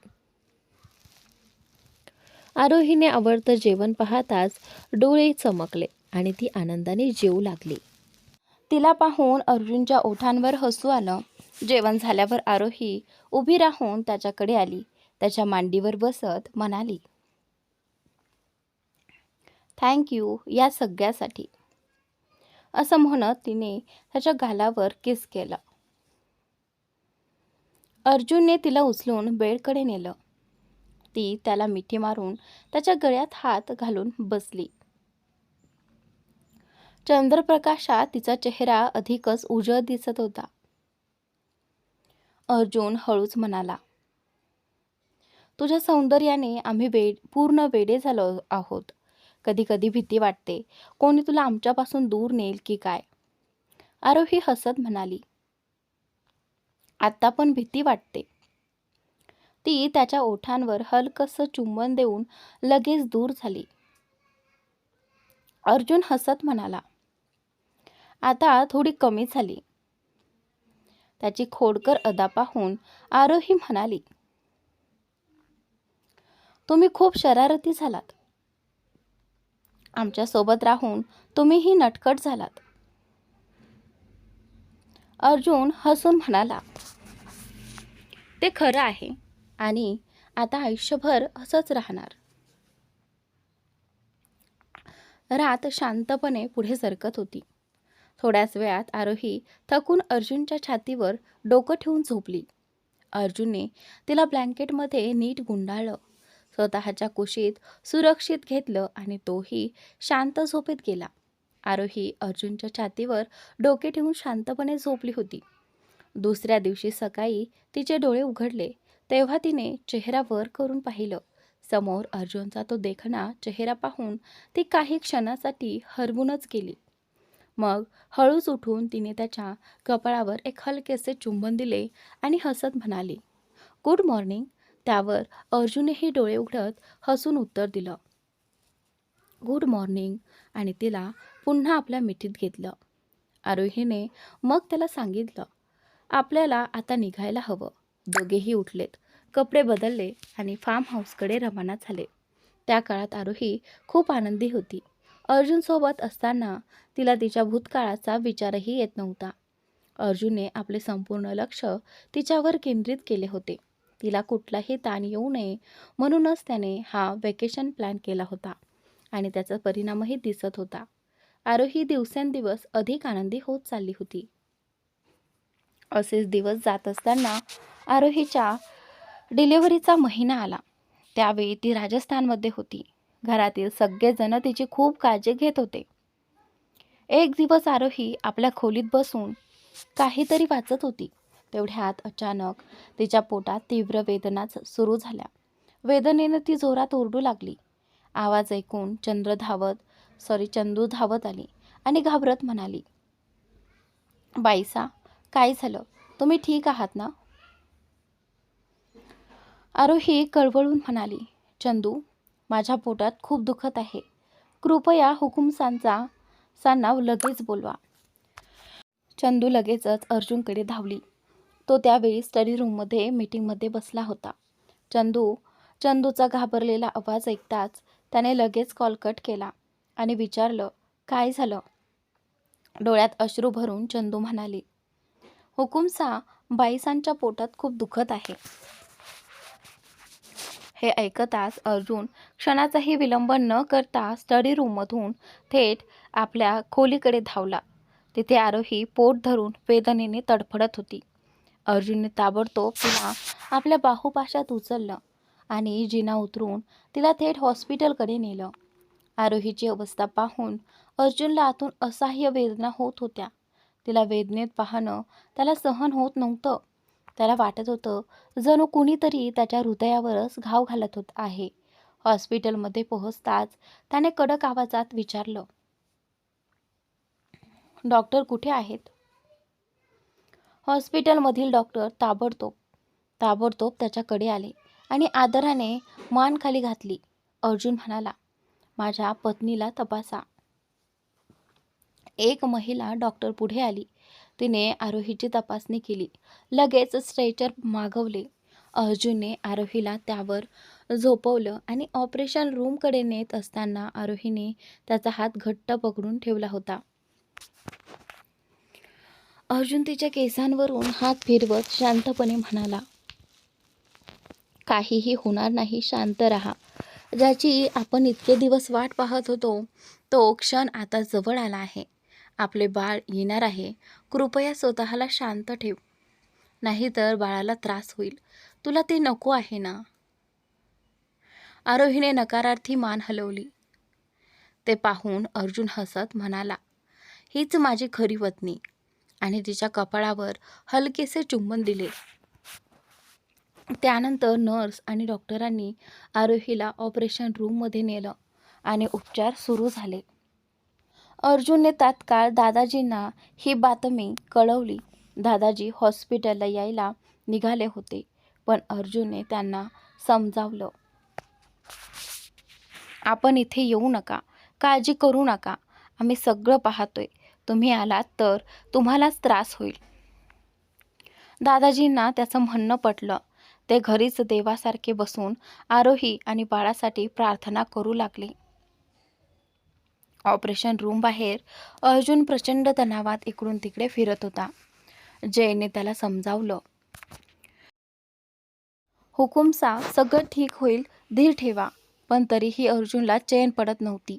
आरोहीने आवडतं जेवण पाहताच डोळे चमकले आणि ती आनंदाने जेवू लागली. तिला पाहून अर्जुनच्या ओठांवर हसू आलं. जेवण झाल्यावर आरोही उभी राहून त्याच्याकडे आली. त्याच्या मांडीवर बसत म्हणाली, थँक्यू या सगळ्यासाठी. असं म्हणत तिने त्याच्या गालावर किस केलं. अर्जुनने तिला उचलून बेडकडे नेलं. ती त्याला मिठी मारून त्याच्या गळ्यात हात घालून बसली. चंद्रप्रकाशात तिचा चेहरा अधिकच उजळ दिसत होता. अर्जुन हळूच म्हणाला, तुझ्या सौंदर्याने आम्ही पूर्ण वेडे झालो आहोत. कधी कधी भीती वाटते, कोणी तुला आमच्यापासून दूर नेल की काय. आरोही हसत म्हणाली, आता पण भीती वाटते. ती त्याच्या ओठांवर हलकसं चुंबन देऊन लगेच दूर झाली. अर्जुन हसत म्हणाला, आता थोडी कमी झाली. त्याची खोडकर अदा पाहून आरोही म्हणाली, तुम्ही खूप शरारती झालात. आमच्यासोबत राहून तुम्हीही नटखट झालात. अर्जुन हसून म्हणाला, ते खरं आहे आणि आता आयुष्यभर असंच राहणार. रात शांतपणे पुढे सरकत होती. थोड्याच वेळात आरोही थकून अर्जुनच्या छातीवर डोकं ठेवून झोपली. अर्जुनने तिला ब्लँकेटमध्ये नीट गुंडाळलं, स्वतःच्या कुशीत सुरक्षित घेतलं आणि तोही शांत झोपेत गेला. आरोही अर्जुनच्या छातीवर डोके ठेवून शांतपणे झोपली होती. दुसऱ्या दिवशी सकाळी तिचे डोळे उघडले तेव्हा तिने चेहरा वर करून पाहिलं. समोर अर्जुनचा तो देखणा चेहरा पाहून ती काही क्षणासाठी हरवूनच गेली. मग हळूच उठून तिने त्याच्या कपाळावर एक हलकेसे चुंबन दिले आणि हसत म्हणाली, गुड मॉर्निंग. त्यावर अर्जुननेही डोळे उघडत हसून उत्तर दिलं, गुड मॉर्निंग, आणि तिला पुन्हा आपल्या मिठीत घेतलं. आरोहीने मग त्याला सांगितलं, आपल्याला आता निघायला हवं. दोघेही उठलेत, कपडे बदलले आणि फार्म हाऊसकडे रवाना झाले. त्या काळात आरोही खूप आनंदी होती. अर्जुनसोबत असताना तिला तिच्या भूतकाळाचा विचारही येत नव्हता. अर्जुनने आपले संपूर्ण लक्ष तिच्यावर केंद्रित केले होते. तिला कुठलाही ताण येऊ नये म्हणूनच त्याने हा वेकेशन प्लॅन केला होता आणि त्याचा परिणामही दिसत होता. आरोही दिवसेंदिवस अधिक आनंदी होत चालली होती. असेच दिवस जात असताना आरोहीच्या डिलिव्हरीचा महिना आला. त्यावेळी ती राजस्थानमध्ये होती. घरातील सगळेजण तिची खूप काळजी घेत होते. एक दिवस आरोही आपल्या खोलीत बसून काहीतरी वाचत होती. तेवढ्यात अचानक तिच्या पोटात तीव्र वेदना सुरू झाल्या. वेदनेनं ती जोरात ओरडू लागली. आवाज ऐकून चंदू धावत आली आणि घाबरत म्हणाली, बाईसा, काय झालं? तुम्ही ठीक आहात ना? आरोही कळवळून म्हणाली, चंदू, माझ्या पोटात खूप दुखत आहे. कृपया हुकुमसांना लगेच बोलवा. चंदू लगेचच अर्जुनकडे धावली. तो त्यावेळी स्टडी रूममध्ये मीटिंगमध्ये बसला होता. चंदूचा घाबरलेला आवाज ऐकताच त्याने लगेच कॉल कट केला आणि विचारलं, काय झालं? डोळ्यात अश्रू भरून चंदू म्हणाली, हुकुमसा, बाईसांच्या पोटात खूप दुखत आहे. हे ऐकताच अर्जुन क्षणाचाही विलंब न करता स्टडी रूममधून थेट आपल्या खोलीकडे धावला. तिथे आरोही पोट धरून वेदनेने तडफडत होती. अर्जुनने ताबडतोब तिला आपल्या बाहुपाशात उचललं आणि जिना उतरून तिला थेट हॉस्पिटलकडे नेलं. आरोहीची अवस्था पाहून अर्जुनला आतून असह्य वेदना होत होत्या. तिला वेदनेत पाहणं त्याला सहन होत नव्हतं. त्याला वाटत होतं जणू कुणीतरी त्याच्या हृदयावरच घाव घालत होत आहे. हॉस्पिटलमध्ये पोहोचताच त्याने कडक आवाजात विचारलं, डॉक्टर कुठे आहेत? हॉस्पिटलमधील डॉक्टर ताबडतोब त्याच्याकडे आले आणि आदराने मान खाली घातली. अर्जुन म्हणाला, माझ्या पत्नीला तपासा. एक महिला डॉक्टर पुढे आली. तिने आरोहीची तपासणी केली. लगेच स्ट्रेचर मागवले. अर्जुनने आरोहीला त्यावर झोपवलं आणि ऑपरेशन रूमकडे नेत असताना आरोहीने त्याचा हात घट्ट पकडून ठेवला होता. अर्जुन तिच्या केसांवरून हात फिरवत शांतपणे म्हणाला, काहीही होणार नाही, शांत राहा. ज्याची आपण इतके दिवस वाट पाहत होतो तो क्षण आता जवळ आला आहे. आपले बाळ येणार आहे. कृपया स्वतःला शांत ठेव, नाहीतर बाळाला त्रास होईल. तुला ते नको आहे ना? आरोहीने नकारार्थी मान हलवली. ते पाहून अर्जुन हसत म्हणाला, हीच माझी खरी पत्नी, आणि तिच्या कपाळावर हलकेसे चुंबन दिले. त्यानंतर नर्स आणि डॉक्टरांनी आरोहीला ऑपरेशन रूममध्ये नेलं आणि उपचार सुरू झाले. अर्जुनने तात्काळ दादाजींना ही बातमी कळवली. दादाजी हॉस्पिटलला यायला निघाले होते, पण अर्जुनने त्यांना समजावलं, आपण इथे येऊ नका, काळजी करू नका, आम्ही सगळं पाहतोय. तुम्ही आलात तर तुम्हालाच त्रास होईल. दादाजींना त्याचं म्हणणं पटलं. ते घरीच देवासारखे बसून आरोही आणि बाळासाठी प्रार्थना करू लागले. ऑपरेशन रूम बाहेर अर्जुन प्रचंड तणावात इकडून तिकडे फिरत होता. जयने त्याला समजावलं, हुकुमसा सगळं ठीक होईल, धीर ठेवा. पण तरीही अर्जुनला चैन पडत नव्हती.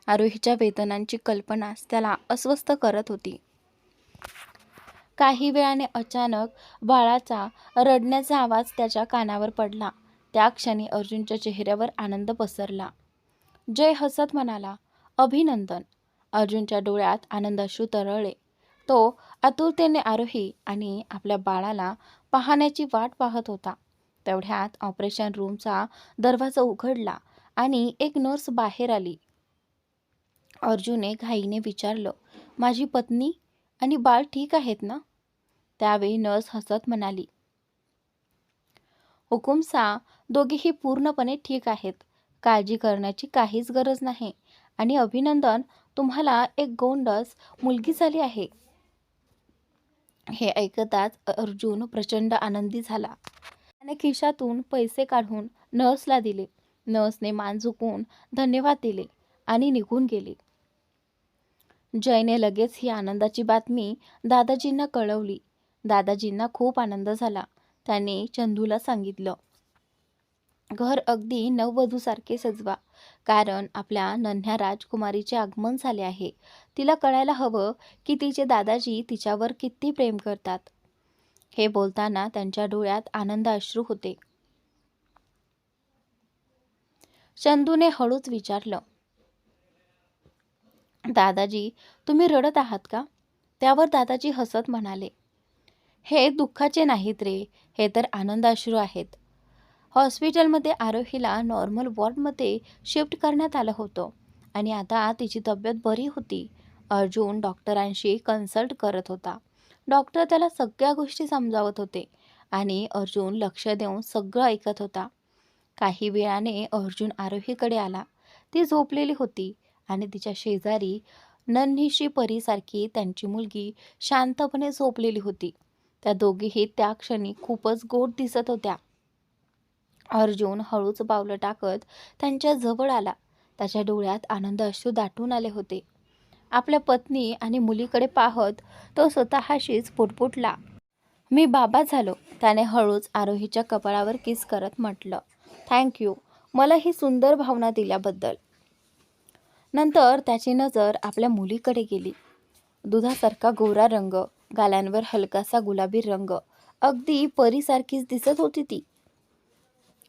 आरोहीच्या वेदनांची कल्पनाच त्याला अस्वस्थ करत होती. काही वेळाने अचानक बाळाचा रडण्याचा आवाज त्याच्या कानावर पडला. त्या क्षणी अर्जुनच्या चेहऱ्यावर आनंद पसरला. जय हसत म्हणाला, अभिनंदन. अर्जुनच्या डोळ्यात आनंदाश्रू तरळले. तो आतुरतेने आरोही आणि आपल्या बाळाला पाहण्याची वाट पाहत होता. तेवढ्यात ऑपरेशन रूमचा दरवाजा उघडला आणि एक नर्स बाहेर आली. अर्जुनने घाईने विचारलं, माझी पत्नी आणि बाळ ठीक आहेत ना? त्यावेळी नर्स हसत म्हणाली, हुकुमसा, दोघेही पूर्णपणे ठीक आहेत. काळजी करण्याची काहीच गरज नाही. आणि अभिनंदन, तुम्हाला एक गोंडस मुलगी झाली आहे. हे ऐकताच अर्जुन प्रचंड आनंदी झाला. त्याने खिशातून पैसे काढून नर्सला दिले. नर्सने मान झुकवून धन्यवाद दिले आणि निघून गेली. जयने लगेच ही आनंदाची बातमी दादाजींना कळवली. दादाजींना खूप आनंद झाला. त्याने चंदूला सांगितलं, घर अगदी नववधूसारखे सजवा, कारण आपल्या नन्ह्या राजकुमारीचे आगमन झाले आहे. तिला कळायला हवं की तिचे दादाजी तिच्यावर किती प्रेम करतात. हे बोलताना त्यांच्या डोळ्यात आनंद अश्रू होते. चंदूने हळूच विचारलं, दादाजी, तुम्ही रडत आहात का? त्यावर दादाजी हसत म्हणाले, हे दुःखाचे नाहीत रे, हे तर आनंदाश्रू आहेत. हॉस्पिटलमध्ये आरोहीला नॉर्मल वॉर्डमध्ये शिफ्ट करण्यात आलं होतं आणि आता तिची तब्येत बरी होती. अर्जुन डॉक्टरांशी कन्सल्ट करत होता. डॉक्टर त्याला सगळ्या गोष्टी समजावत होते आणि अर्जुन लक्ष देऊन सगळं ऐकत होता. काही वेळाने अर्जुन आरोहीकडे आला. ती झोपलेली होती आणि तिच्या शेजारी नन्हीशी परीसारखी त्यांची मुलगी शांतपणे झोपलेली होती. त्या दोघीही त्या क्षणी खूपच गोड दिसत होत्या. अर्जुन हळूच पावलं टाकत त्यांच्या जवळ आला. त्याच्या डोळ्यात आनंद अश्रू दाटून आले होते. आपल्या पत्नी आणि मुलीकडे पाहत तो स्वतःशीच पुटपुटला, मी बाबा झालो. त्याने हळूच आरोहीच्या कपाळावर किस करत म्हटलं, थँक्यू, मला ही सुंदर भावना दिल्याबद्दल. नंतर त्याची नजर आपल्या मुलीकडे गेली. दुधासारखा गोरा रंग, गालांवर हलकासा गुलाबी रंग, अगदी परीसारखीच दिसत होती ती.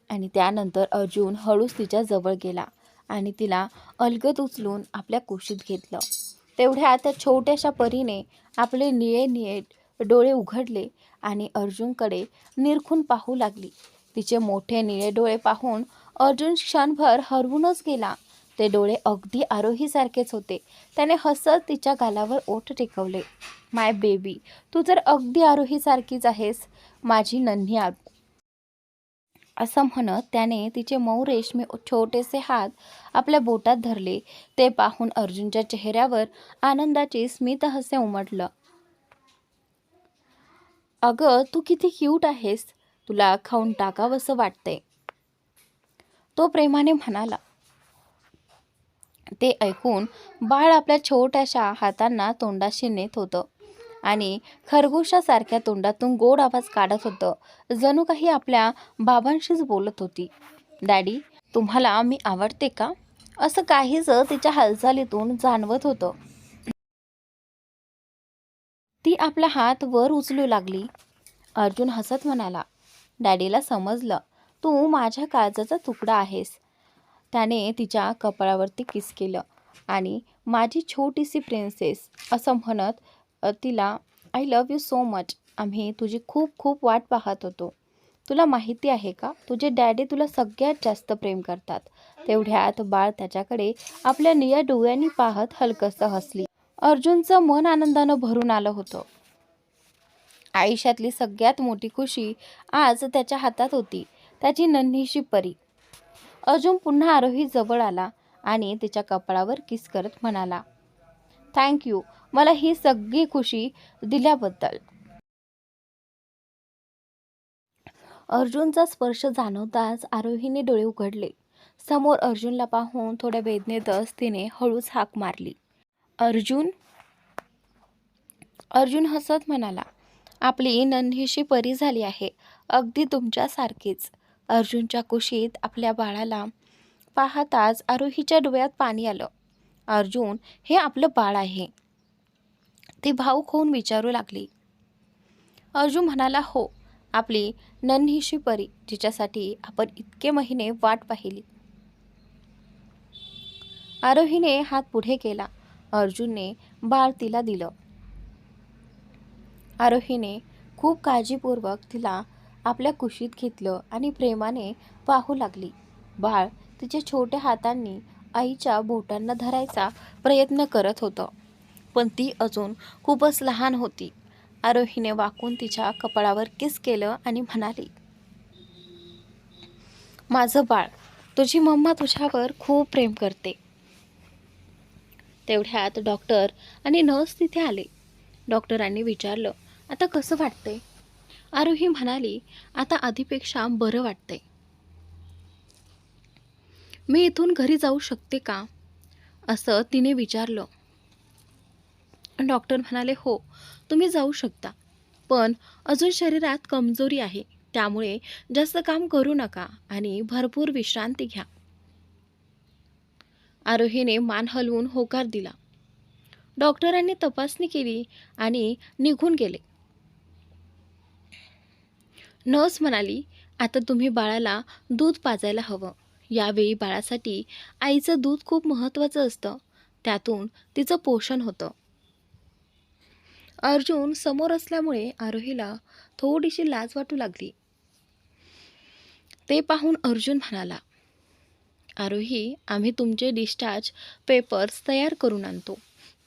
आणि त्यानंतर अर्जुन हळूच तिच्या जवळ गेला आणि तिला अलगद उचलून आपल्या कुशीत घेतलं. तेवढ्या त्या छोट्याशा परीने आपले निळे निळे डोळे उघडले आणि अर्जुनकडे निरखून पाहू लागली. तिचे मोठे निळे डोळे पाहून अर्जुन क्षणभर हरवूनच गेला. ते डोळे अगदी आरोहीसारखेच होते. त्याने हसत तिच्या गालावर ओठ टेकवले, माय बेबी, तू तर अगदी आरोहीसारखीच आहेस, माझी नन्ही आरू. असं म्हणत त्याने तिचे मऊ रेशमी छोटेसे हात आपल्या बोटात धरले. ते पाहून अर्जुनच्या चेहऱ्यावर आनंदाचे स्मितहास्य उमटलं. अगं, तू किती क्यूट आहेस, तुला खाऊन टाकावंसं वाटतंय, तो प्रेमाने म्हणाला. ते ऐकून बाळ आपल्या छोट्याशा हातांना तोंडाशी नेत होतं आणि खरगोशासारख्या तोंडातून गोड आवाज काढत होतं, जणू काही आपल्या बाबांशीच बोलत होती. डॅडी, तुम्हाला मी आवडते का? असं काहीच तिच्या हालचालीतून जाणवत होतं. ती आपला हात वर उचलू लागली. अर्जुन हसत म्हणाला, डॅडीला समजलं, तू माझ्या काळजाचा तुकडा आहेस. त्याने तिच्या कपाळावरती किस केलं आणि माझी छोटीशी प्रिन्सेस असं म्हणत तिला I love you so much, आम्ही तुझी खूप खूप वाट पाहत होतो. तुला माहिती आहे का, तुझे डॅडी तुला सगळ्यात जास्त प्रेम करतात. तेवढ्यात बाळ त्याच्याकडे आपल्या निळ्या डोळ्यांनी पाहत हलकसं हसली. अर्जुनचं मन आनंदानं भरून आलं होतं. आयुष्यातली सगळ्यात मोठी खुशी आज त्याच्या हातात होती, त्याची नन्हीशी परी. अर्जुन पुन्हा आरोही जवळ आला आणि तिच्या कपाळावर किस करत म्हणाला, थँक्यू, मला ही सगळी खुशी दिल्याबद्दल. अर्जुनचा स्पर्श जाणवताच आरोहीने डोळे उघडले. समोर अर्जुनला पाहून थोड्या वेदनेतच तिने हळूच हाक मारली. अर्जुन. अर्जुन हसत म्हणाला, आपली नन्हीशी परी झाली आहे, अगदी तुमच्यासारखीच. अर्जुनच्या कुशीत आपल्या बाळाला पाहताच आरोहीच्या डोळ्यात पाणी आलं. अर्जुन, हे आपलं बाळ आहे, ती भावुक होऊन विचारू लागली. अर्जुन म्हणाला, हो, आपली नन्हीशी परी, जिच्यासाठी आपण इतके महिने वाट पाहिली. आरोहीने हात पुढे केला. अर्जुनने बाळ तिला दिलं. आरोहीने खूप काळजीपूर्वक तिला आपल्या कुशीत घेतलं आणि प्रेमाने पाहू लागली. बाळ तिच्या छोट्या हातांनी आईच्या बोटांना धरायचा प्रयत्न करत होतं, पण ती अजून खूपच लहान होती. आरोहीने वाकून तिच्या कपाळावर किस केलं आणि म्हणाली, माझं बाळ, तुझी मम्मा तुझ्यावर खूप प्रेम करते. तेवढ्यात डॉक्टर आणि नर्स तिथे आले. डॉक्टरांनी विचारलं, आता कसं वाटतंय? आरोही म्हणाली, आता आधीपेक्षा बरं वाटतंय. मी इथून घरी जाऊ शकते का, असं तिने विचारलं. डॉक्टर म्हणाले, हो, तुम्ही जाऊ शकता, पण अजून शरीरात कमजोरी आहे, त्यामुळे जास्त काम करू नका आणि भरपूर विश्रांती घ्या. आरोहीने मान हलवून होकार दिला. डॉक्टरांनी तपासणी केली आणि निघून गेले. नर्स म्हणाली, आता तुम्ही बाळाला दूध पाजायला हवं. यावेळी बाळासाठी आईचं दूध खूप महत्त्वाचं असतं, त्यातून तिचं पोषण होतं. अर्जुन समोर असल्यामुळे आरोहीला थोडीशी लाज वाटू लागली. ते पाहून अर्जुन म्हणाला, आरोही, आम्ही तुमचे डिस्चार्ज पेपर्स तयार करून आणतो,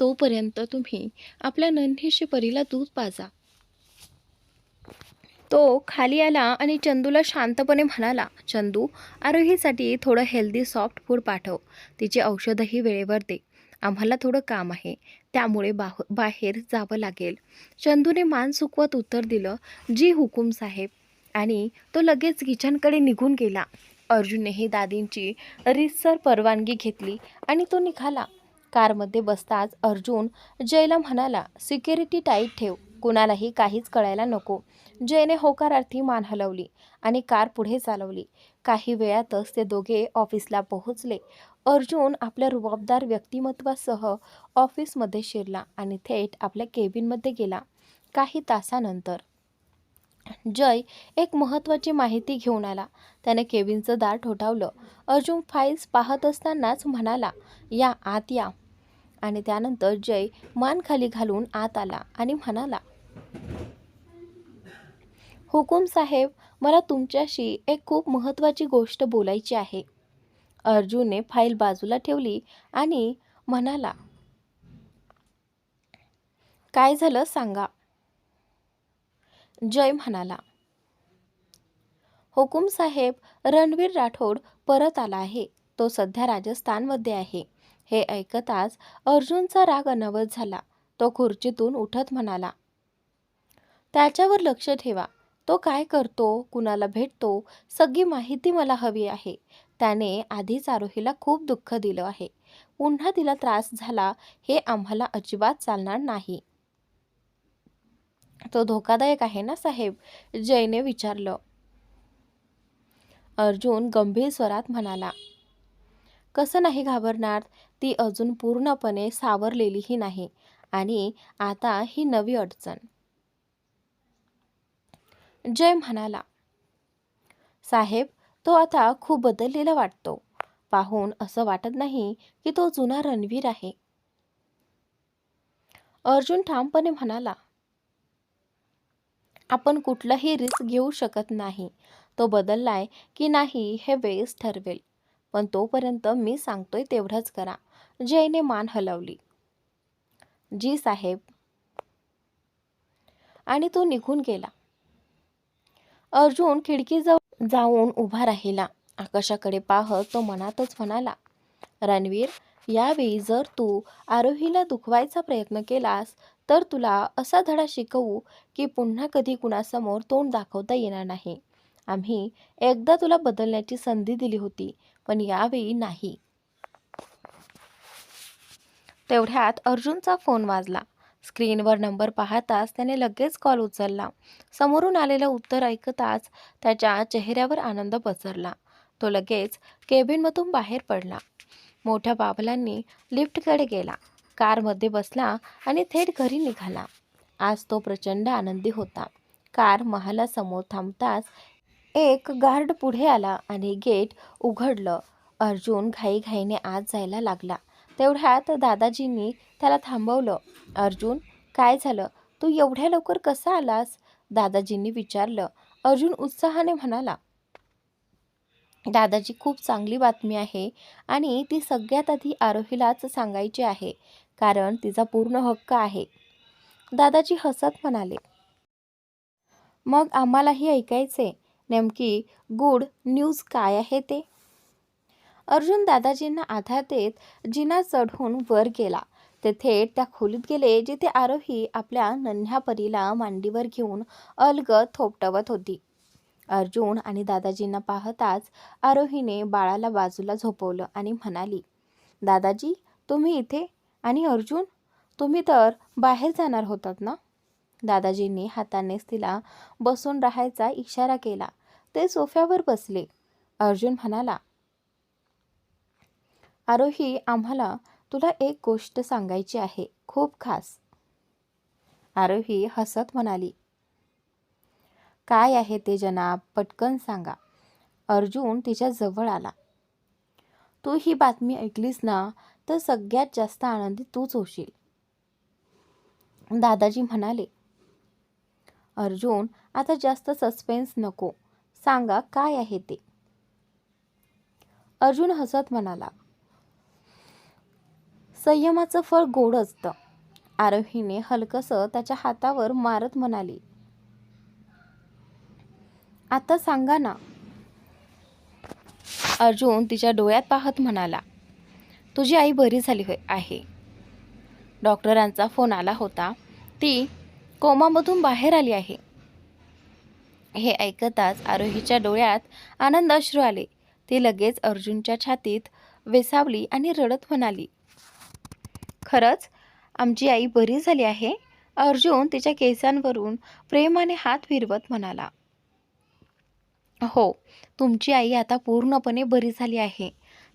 तोपर्यंत तुम्ही आपल्या नन्हीशी परीला दूध पाजा. तो खाली आला आणि चंदूला शांतपणे म्हणाला, चंदू, आरोहीसाठी थोडं हेल्दी सॉफ्ट फूड पाठव, तिची औषधंही वेळेवर दे. आम्हाला थोडं काम आहे, त्यामुळे बाहेर जावं लागेल. चंदूने मान सुकवत उत्तर दिलं, जी हुकूम साहेब, आणि तो लगेच किचनकडे निघून गेला. अर्जुननेही दादींची रीतसर परवानगी घेतली आणि तो निघाला. कारमध्ये बसताच अर्जुन जयला म्हणाला, सिक्युरिटी टाईट ठेव, कुणालाही काहीच कळायला नको. जयने होकारार्थी मान हलवली आणि कार पुढे चालवली. काही वेळातच ते दोघे ऑफिसला पोहोचले. अर्जुन आपल्या रुबाबदार व्यक्तिमत्वासह ऑफिसमध्ये शिरला आणि थेट आपल्या केबिनमध्ये गेला. काही तासानंतर जय एक महत्त्वाची माहिती घेऊन आला. त्याने केबिनचं दार ठोठावलं. अर्जुन फाईल्स पाहत असतानाच म्हणाला, या आत या. आणि त्यानंतर जय मान खाली घालून आत आला आणि म्हणाला, हुकूम साहेब, मला तुमच्याशी एक खूप महत्त्वाची गोष्ट बोलायची आहे. अर्जुनने फाईल बाजूला ठेवली आणि म्हणाला, काय झालं सांगा. जय म्हणाला, हुकूम साहेब, रणवीर राठोड परत आला आहे. तो सध्या राजस्थानमध्ये आहे. हे ऐकताच अर्जुनचा राग अनावत झाला. तो खुर्चीतून उठत म्हणाला, त्याच्यावर लक्ष ठेवा. तो काय करतो, कुणाला भेटतो, सगळी माहिती मला हवी आहे. त्याने आधीच आरोहीला खूप दुःख दिलं आहे. पुन्हा तिला त्रास झाला हे आम्हाला अजिबात चालणार नाही. तो धोकादायक आहे ना साहेब, जयने विचारलं. अर्जुन गंभीर स्वरात म्हणाला, कसं नाही घाबरणार, ती अजून पूर्णपणे सावरलेलीही नाही आणि आता ही नवी अडचण. जय म्हणाला, साहेब, तो आता खूप बदललेला वाटतो. पाहून असं वाटत नाही की तो जुना रणवीर आहे. अर्जुन ठामपणे म्हणाला, आपण कुठलंही रिस्क घेऊ शकत नाही. तो बदललाय की नाही हे वेळच ठरवेल, पण तोपर्यंत मी सांगतोय तेवढंच करा. जयने मान हलवली. जी साहेब. आणि तो निघून गेला. अर्जुन खिडकीजवळ जाऊन उभा राहिला. आकाशाकडे पाहत तो मनातच म्हणाला, रणवीर, यावेळी जर तू आरोहीला दुखवायचा प्रयत्न केलास तर तुला असा धडा शिकवू की पुन्हा कधी कुणासमोर तोंड दाखवता येणार नाही. आम्ही एकदा तुला बदलण्याची संधी दिली होती, पण यावेळी नाही. तेवढ्यात अर्जुनचा फोन वाजला. स्क्रीनवर नंबर पाहताच त्याने लगेच कॉल उचलला. समोरून आलेलं उत्तर ऐकताच त्याच्या चेहऱ्यावर आनंद पसरला. तो लगेच केबिनमधून बाहेर पडला. मोठ्या बाबलांनी लिफ्टकडे गेला, कारमध्ये बसला आणि थेट घरी निघाला. आज तो प्रचंड आनंदी होता. कार महालासमोर थांबताच एक गार्ड पुढे आला आणि गेट उघडलं. अर्जुन घाईघाईने आत जायला लागला. तेवढ्यात दादाजींनी त्याला थांबवलं. अर्जुन, काय झालं? तू एवढ्या लवकर कसा आलास? दादाजींनी विचारलं. अर्जुन उत्साहाने म्हणाला, दादाजी, खूप चांगली बातमी आहे आणि ती सगळ्यात आधी आरोहीलाच सांगायची आहे, कारण तिचा पूर्ण हक्क आहे. दादाजी हसत म्हणाले, मग आम्हालाही ऐकायचे. नेमकी गुड न्यूज काय आहे ते? अर्जुन दादाजींना आधार देत जिना चढून वर गेला. ते थेट त्या खोलीत गेले जिथे आरोही आपल्या नन्ह्या परीला मांडीवर घेऊन अलगद थोपटवत होती. अर्जुन आणि दादाजींना पाहताच आरोहीने बाळाला बाजूला झोपवलं आणि म्हणाली, दादाजी, तुम्ही इथे? आणि अर्जुन, तुम्ही तर बाहेर जाणार होतात ना? दादाजींनी हातानेच तिला बसून राहायचा इशारा केला. ते सोफ्यावर बसले. अर्जुन म्हणाला, आरोही, आम्हाला तुला एक गोष्ट सांगायची आहे, खूप खास. आरोही हसत म्हणाली, काय आहे ते जनाब, पटकन सांगा. अर्जुन तिच्या जवळ आला. तू ही बातमी ऐकलीस ना, तर सगळ्यात जास्त आनंदी तूच होशील. दादाजी म्हणाले. अर्जुन, आता जास्त सस्पेन्स नको, सांगा काय आहे ते. अर्जुन हसत म्हणाला, संयमाचं फळ गोड असतं. आरोहीने हलकसं त्याच्या हातावर मारत म्हणाली, आता सांगा ना. अर्जुन तिच्या डोळ्यात पाहत म्हणाला, तुझी आई बरी झाली आहे. डॉक्टरांचा फोन आला होता. ती कोमामधून बाहेर आली आहे. हे ऐकताच आरोहीच्या डोळ्यात आनंद अश्रू आले. ती लगेच अर्जुनच्या छातीत वेसावली आणि रडत म्हणाली, खरंच आमची आई बरी झाली आहे? अर्जुन तिच्या केसांवरून प्रेमाने हात फिरवत म्हणाला, हो, तुमची आई आता पूर्णपणे बरी झाली आहे.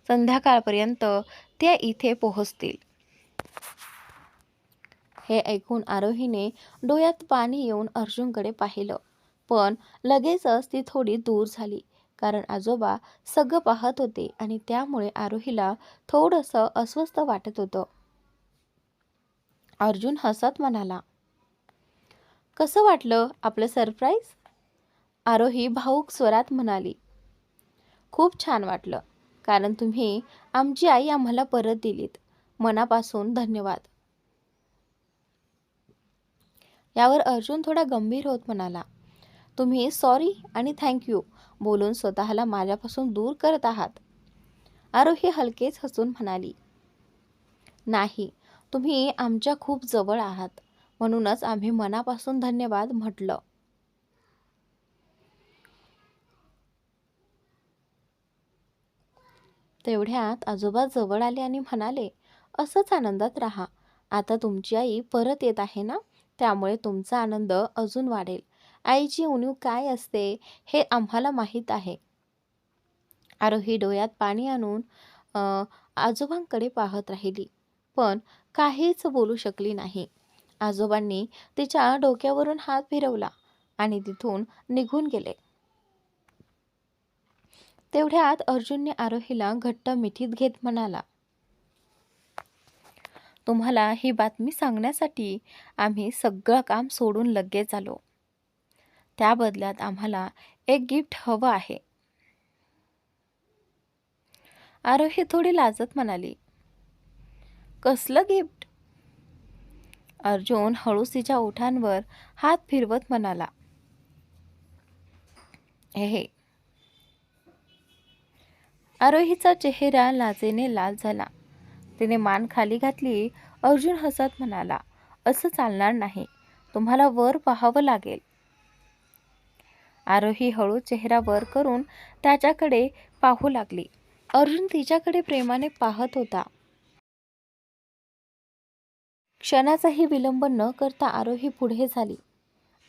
संध्याकाळपर्यंत त्या इथे पोहोचतील. हे ऐकून आरोहीने डोळ्यात पाणी येऊन अर्जुनकडे पाहिलं, पण लगेचच ती थोडी दूर झाली, कारण आजोबा सगळं पाहत होते आणि त्यामुळे आरोहीला थोडंसं अस्वस्थ वाटत होतं. अर्जुन हसत म्हणाला, कसं वाटलं आपलं सरप्राईज? आरोही भाऊक स्वरात म्हणाली, खूप छान वाटलं, कारण तुम्ही आमची आई आम्हाला परत दिलीत. मनापासून धन्यवाद. यावर अर्जुन थोडा गंभीर होत म्हणाला, तुम्ही सॉरी आणि थँक्यू बोलून स्वतःला माझ्यापासून दूर करत आहात. आरोही हलकेच हसून म्हणाली, नाही, तुम्ही आमच्या खूप जवळ आहात, म्हणूनच आम्ही मनापासून धन्यवाद म्हटलं. तेवढ्यात आजोबा जवळ आले आणि म्हणाले, असंच आनंदात राहा. आता तुमची आई परत येत आहे ना, त्यामुळे तुमचा आनंद अजून वाढेल. आईची उणीव काय असते हे आम्हाला माहीत आहे. आरोही डोळ्यात पाणी आणून आजोबांकडे पाहत राहिली, पण काहीच बोलू शकली नाही. आजोबांनी तिच्या डोक्यावरून हात फिरवला आणि तिथून निघून गेले. तेवढ्यात अर्जुनने आरोहीला घट्ट मिठीत घेत म्हणाला, तुम्हाला ही बातमी सांगण्यासाठी आम्ही सगळं काम सोडून लगेच आलो. त्या बदल्यात आम्हाला एक गिफ्ट हवं आहे. आरोही थोडी लाजत म्हणाली, कसलं गिफ्ट? अर्जुन हळूच तिच्या ओठांवर हात फिरवत म्हणाला, हे. आरोहीचा चेहरा लाजेने लाल झाला. तिने मान खाली घातली. अर्जुन हसत म्हणाला, असं चालणार नाही, तुम्हाला वर पाहावं लागेल. आरोही हळू चेहरा वर करून त्याच्याकडे पाहू लागली. अर्जुन तिच्याकडे प्रेमाने पाहत होता. क्षणाचाही विलंब न करता आरोही पुढे झाली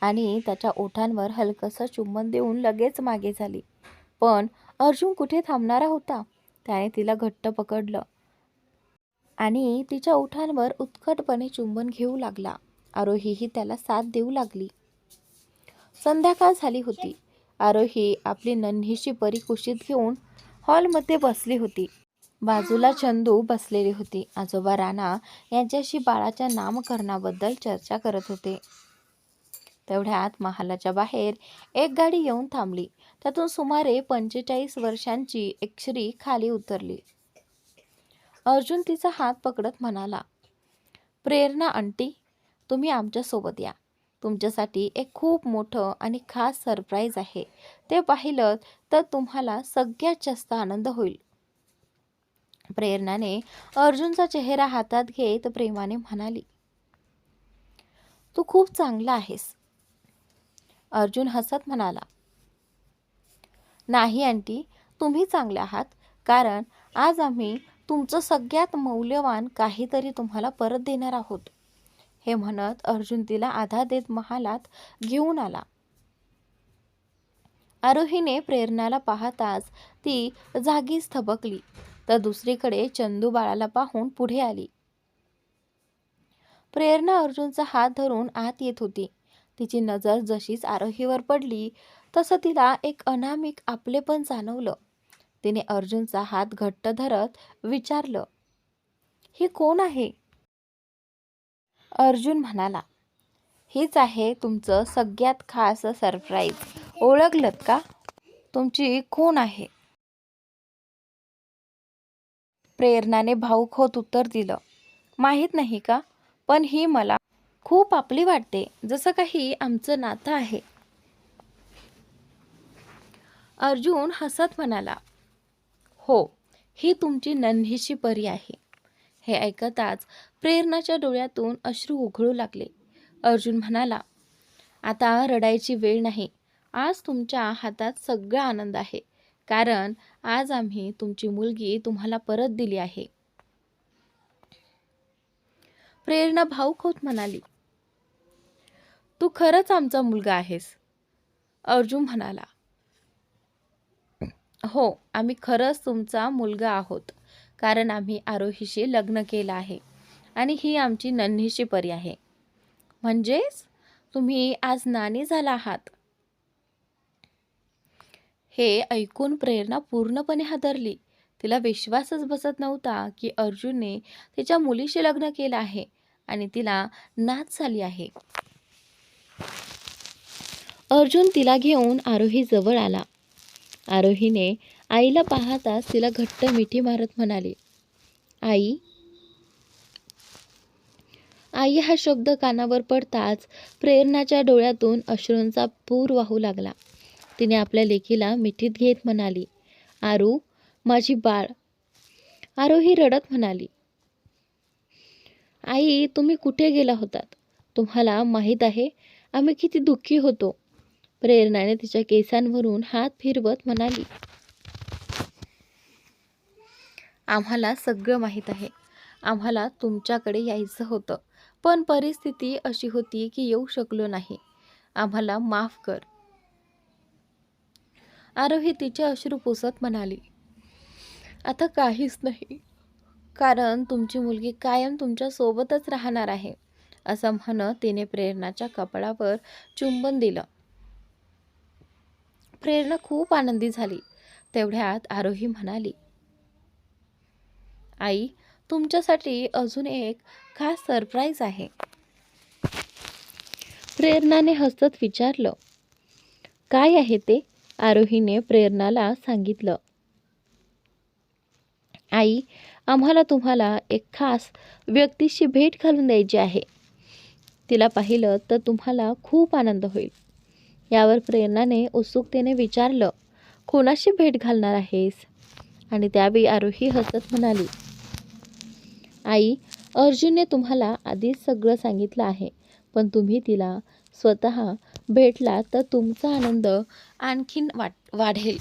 आणि त्याच्या ओठांवर हलकसं चुंबन देऊन लगेच मागे झाली. पण अर्जुन कुठे थांबणारा होता. त्याने तिला घट्ट पकडलं आणि तिच्या ओठांवर उत्कटपणे चुंबन घेऊ लागला. आरोहीही त्याला साथ देऊ लागली. संध्याकाळ झाली होती. आरोही आपली नन्हीशी परी कुशीत घेऊन हॉलमध्ये बसली होती. बाजूला चंदू बसलेली होती. आजोबा राणा यांच्याशी बाळाच्या नामकरणाबद्दल चर्चा करत होते. तेवढ्यात महालाच्या बाहेर एक गाडी येऊन थांबली. त्यातून सुमारे 45 वर्षांची एक स्त्री खाली उतरली. अर्जुन तिचा हात पकडत म्हणाला, प्रेरणा आंटी, तुम्ही आमच्यासोबत या. तुमच्यासाठी एक खूप मोठं आणि खास सरप्राईज आहे. ते पाहिलं तर तुम्हाला सगळ्यात जास्त आनंद होईल. प्रेरणाने अर्जुनचा चेहरा हातात घेत प्रेमाने म्हणाली, तू खूप चांगला आहेस. अर्जुन हसत म्हणाला, नाही आंटी, तुम्ही चांगले आहात, कारण आज आम्ही तुमचं सगळ्यात मौल्यवान काहीतरी तुम्हाला परत देणार आहोत. हे म्हणत अर्जुन तिला आधार देत महालात घेऊन आला. आरोहीने प्रेरणाला पाहताच ती जागीच थबकली, तर दुसरीकडे चंदू बाळाला पाहून पुढे आली. प्रेरणा अर्जुनचा हात धरून आत येत होती. तिची नजर जशीच आरोहीवर पडली तसं तिला एक अनामिक आपलेपण जाणवलं. तिने अर्जुनचा हात घट्ट धरत विचारलं, ही कोण आहे? अर्जुन म्हणाला, हीच आहे तुमचं सगळ्यात खास सरप्राईज. ओळखलत का? तुमची कोण आहे? प्रेरणाने भावुक होत उत्तर दिलं, माहीत नाही का, पण ही मला खूप आपली वाटते, जसं काही आमचं नातं आहे. अर्जुन हसत म्हणाला, हो, ही तुमची नन्हीशी परी आहे. हे ऐकताच प्रेरणाच्या डोळ्यातून अश्रू उघळू लागले. अर्जुन म्हणाला, आता रडायची वेळ नाही. आज तुमच्या हातात सगळा आनंद आहे, कारण आज आम्ही तुमची मुलगी तुम्हाला परत दिली आहे. प्रेरणा भावुक होत म्हणाली, तू खरंच आमचा मुलगा आहेस. अर्जुन म्हणाला, हो, आम्ही खरंच तुमचा मुलगा आहोत, कारण आम्ही आरोहीशी लग्न केलं आहे आणि ही आमची नन्हीशी परी आहे. म्हणजेच तुम्ही आज नानी झाला आहात. हे ऐकून प्रेरणा पूर्णपणे हादरली. तिला विश्वासच बसत नव्हता की अर्जुनने तिच्या मुलीशी लग्न केलं आहे आणि तिला नात झाली आहे. अर्जुन तिला घेऊन आरोही जवळ आला. आरोहीने आईला पाहताच तिला घट्ट मिठी मारत म्हणाली, आई. आई हा शब्द कानावर पडताच प्रेरणाच्या डोळ्यातून अश्रूंचा पूर वाहू लागला. तिने आपल्या लेकीला मिठीत घेत म्हणाली, आरू, माझी बाळ. आरोही रडत म्हणाली, आई, तुम्ही कुठे गेला होतात? तुम्हाला माहीत आहे आम्ही किती दुःखी होतो. प्रेरणाने तिच्या केसांवरून हात फिरवत म्हणाली, आम्हाला सगळं माहीत आहे. आम्हाला तुमच्याकडे यायचं होतं, पण परिस्थिती अशी होती की येऊ शकलो नाही. आम्हाला माफ कर. आरोही तिचे अश्रू पुसत म्हणाली, आता काहीच नाही, कारण तुमची मुलगी कायम तुमच्या सोबतच राहणार आहे. असं म्हणत तिने प्रेरणाच्या कपाळावर चुंबन दिलं. प्रेरणा खूप आनंदी झाली. तेवढ्यात आरोही म्हणाली, आई, तुमच्यासाठी अजून एक खास सरप्राईज आहे. प्रेरणाने हसत विचारलं, काय आहे ते? आरोहीने प्रेरणाला सांगितलं, आई, आम्हाला तुम्हाला एक खास व्यक्तीशी भेट घालून द्यायची आहे. तिला पाहिलं तर तुम्हाला खूप आनंद होईल. यावर प्रेरणाने उत्सुकतेने विचारलं, कोणाशी भेट घालणार आहेस? आणि त्यावेळी आरोही हसत म्हणाली, आई, अर्जुनने तुम्हाला आधीच सगळं सांगितलं आहे, पण तुम्ही तिला स्वतः भेटला तर तुमचा आनंद आणखीन वाढेल.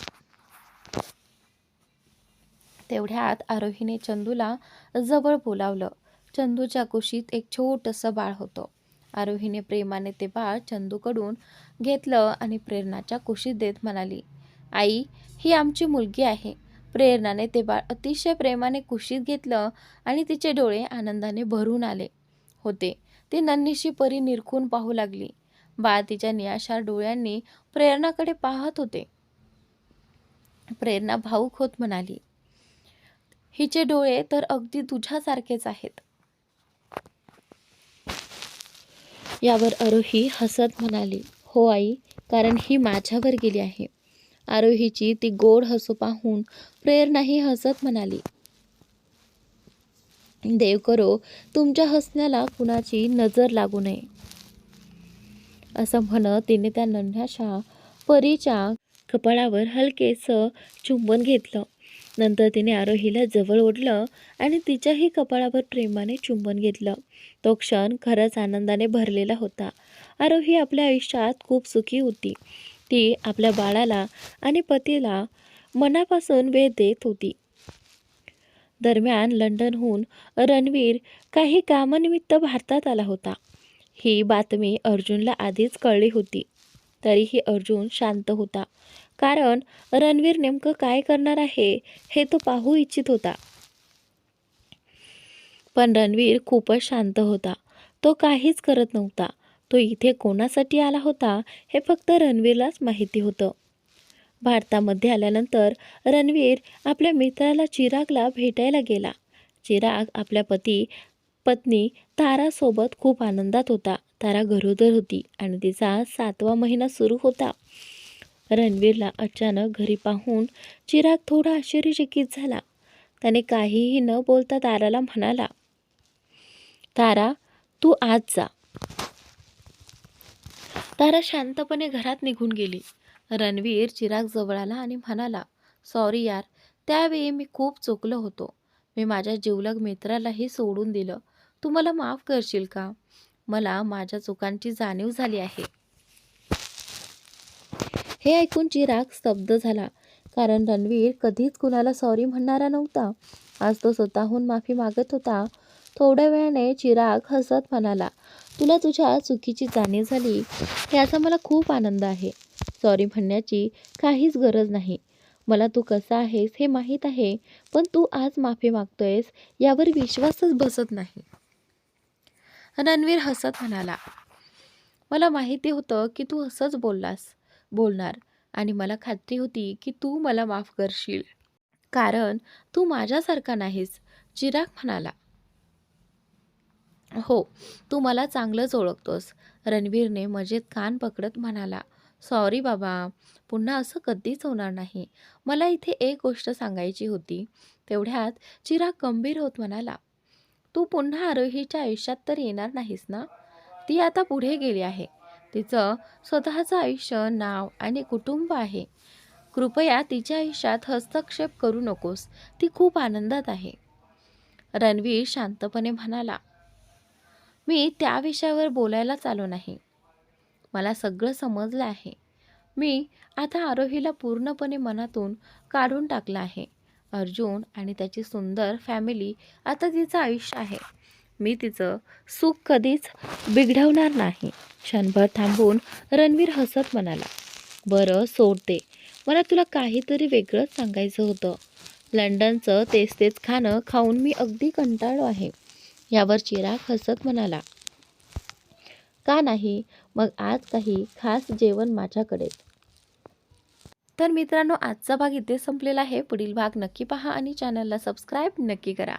तेवढ्यात आरोहीने चंदूला जवळ बोलावलं. चंदूच्या कुशीत एक छोटंसं बाळ होतं. आरोहीने प्रेमाने ते बाळ चंदूकडून घेतलं आणि प्रेरणाच्या कुशीत देत म्हणाली, आई, ही आमची मुलगी आहे. प्रेरणाने ते बाळ अतिशय प्रेमाने कुशीत घेतलं आणि तिचे डोळे आनंदाने भरून आले होते. ती नन्हीशी परी निरखून पाहू लागली. बाळ तिच्या निळाशार डोळ्यांनी प्रेरणाकडे पाहत होते. प्रेरणा भावूक होत म्हणाली, हिचे डोळे तर अगदी तुझ्यासारखेच आहेत. यावर आरोही हसत म्हणाली, हो आई, कारण ही माझ्यावर गेली आहे. आरोहीची ती गोड हसू पाहून प्रेरणाही हसत म्हणाली, देव करो तुमच्या हसण्याला कुणाची नजर लागू नये. असं म्हणत तिने त्या नन्ह्याशा परीच्या कपाळावर हलकेसं चुंबन घेतलं. नंतर तिने आरोहीला जवळ ओढलं आणि तिच्याही कपाळावर प्रेमाने चुंबन घेतलं. तो क्षण खरंच आनंदाने भरलेला होता. आरोही आपल्या आयुष्यात खूप सुखी होती. ती आपल्या बाळाला आणि पतीला मनापासून वेळ देत होती. दरम्यान लंडनहून रणवीर काही कामानिमित्त भारतात आला होता. ही बातमी अर्जुनला आधीच कळली होती. तरीही अर्जुन शांत होता, कारण रणवीर नेमकं काय करणार आहे हे तो पाहू इच्छित होता. पण रणवीर खूपच शांत होता. तो काहीच करत नव्हता. तो इथे कोणासाठी आला होता हे फक्त रणवीरलाच माहिती होतं. भारतामध्ये आल्यानंतर रणवीर आपल्या मित्राला चिरागला भेटायला गेला. चिराग आपल्या पत्नी तारासोबत खूप आनंदात होता. तारा गरोदर होती आणि तिचा 7वा महिना सुरू होता. रणवीरला अचानक घरी पाहून चिराग थोडा आश्चर्यचकित झाला. त्याने काहीही न बोलता ताराला म्हणाला, तारा, तू आज जा. तारा शांतपणे घरात निघून गेली. रणवीर चिराग जवळ आला आणि म्हणाला, सॉरी यार, त्यावेळी मी खूप चुकलो होतो. मी माझ्या जिवलग मित्रालाही सोडून दिलं. तू मला माफ करशील का? मला माझ्या चुकांची जाणीव झाली आहे. हे ऐकून चिराग स्तब्ध झाला, कारण रणवीर कधीच कुणाला सॉरी म्हणणारा नव्हता. आज तो स्वतःहून माफी मागत होता. थोड्या वेळाने चिराग हसत म्हणाला, तुला तुझ्या चुकीची जाणीव झाली याचा मला खूप आनंद आहे. सॉरी म्हणण्याची काहीच गरज नाही. मला तू कसा आहेस हे माहीत आहे, पण तू आज माफी मागतोयस यावर विश्वासच बसत नाही. रणवीर हसत म्हणाला, मला माहिती होतं की तू असंच बोलणार आणि मला खात्री होती की तू मला माफ करशील, कारण तू माझ्यासारखा नाहीस. चिराग म्हणाला, हो, तू मला चांगलंच ओळखतोस. रणवीरने मजेत कान पकडत म्हणाला, सॉरी बाबा, पुन्हा असं कधीच होणार नाही. मला इथे एक गोष्ट सांगायची होती. तेवढ्यात चिराग गंभीर होत म्हणाला, तू पुन्हा आरोहीच्या आयुष्यात तर येणार नाहीस ना? ती आता पुढे गेली आहे. तिचं स्वतःचं आयुष्य, नाव आणि कुटुंब आहे. कृपया तिच्या आयुष्यात हस्तक्षेप करू नकोस. ती खूप आनंदात आहे. रणवीर शांतपणे म्हणाला, मी त्या विषयावर बोलायलाच आलो नाही. मला सगळं समजलं आहे. मी आता आरोहीला पूर्णपणे मनातून काढून टाकलं आहे. अर्जुन आणि त्याची सुंदर फॅमिली आता तिचं आयुष्य आहे. मी तिचं सुख कधीच बिघडवणार नाही. क्षणभर थांबून रणवीर हसत म्हणाला, बरं सोडते. मला तुला काहीतरी वेगळंच सांगायचं होतं. लंडनचं तेच खाणं खाऊन मी अगदी कंटाळलो आहे. यावर चिराग हसत म्हणाला, का नाही? मग आज काही खास जेवण माझ्याकडे. तर मित्रांनो, आजचा भाग इथे संपलेला आहे. पुढील भाग नक्की पहा आणि चॅनलला सबस्क्राईब नक्की करा.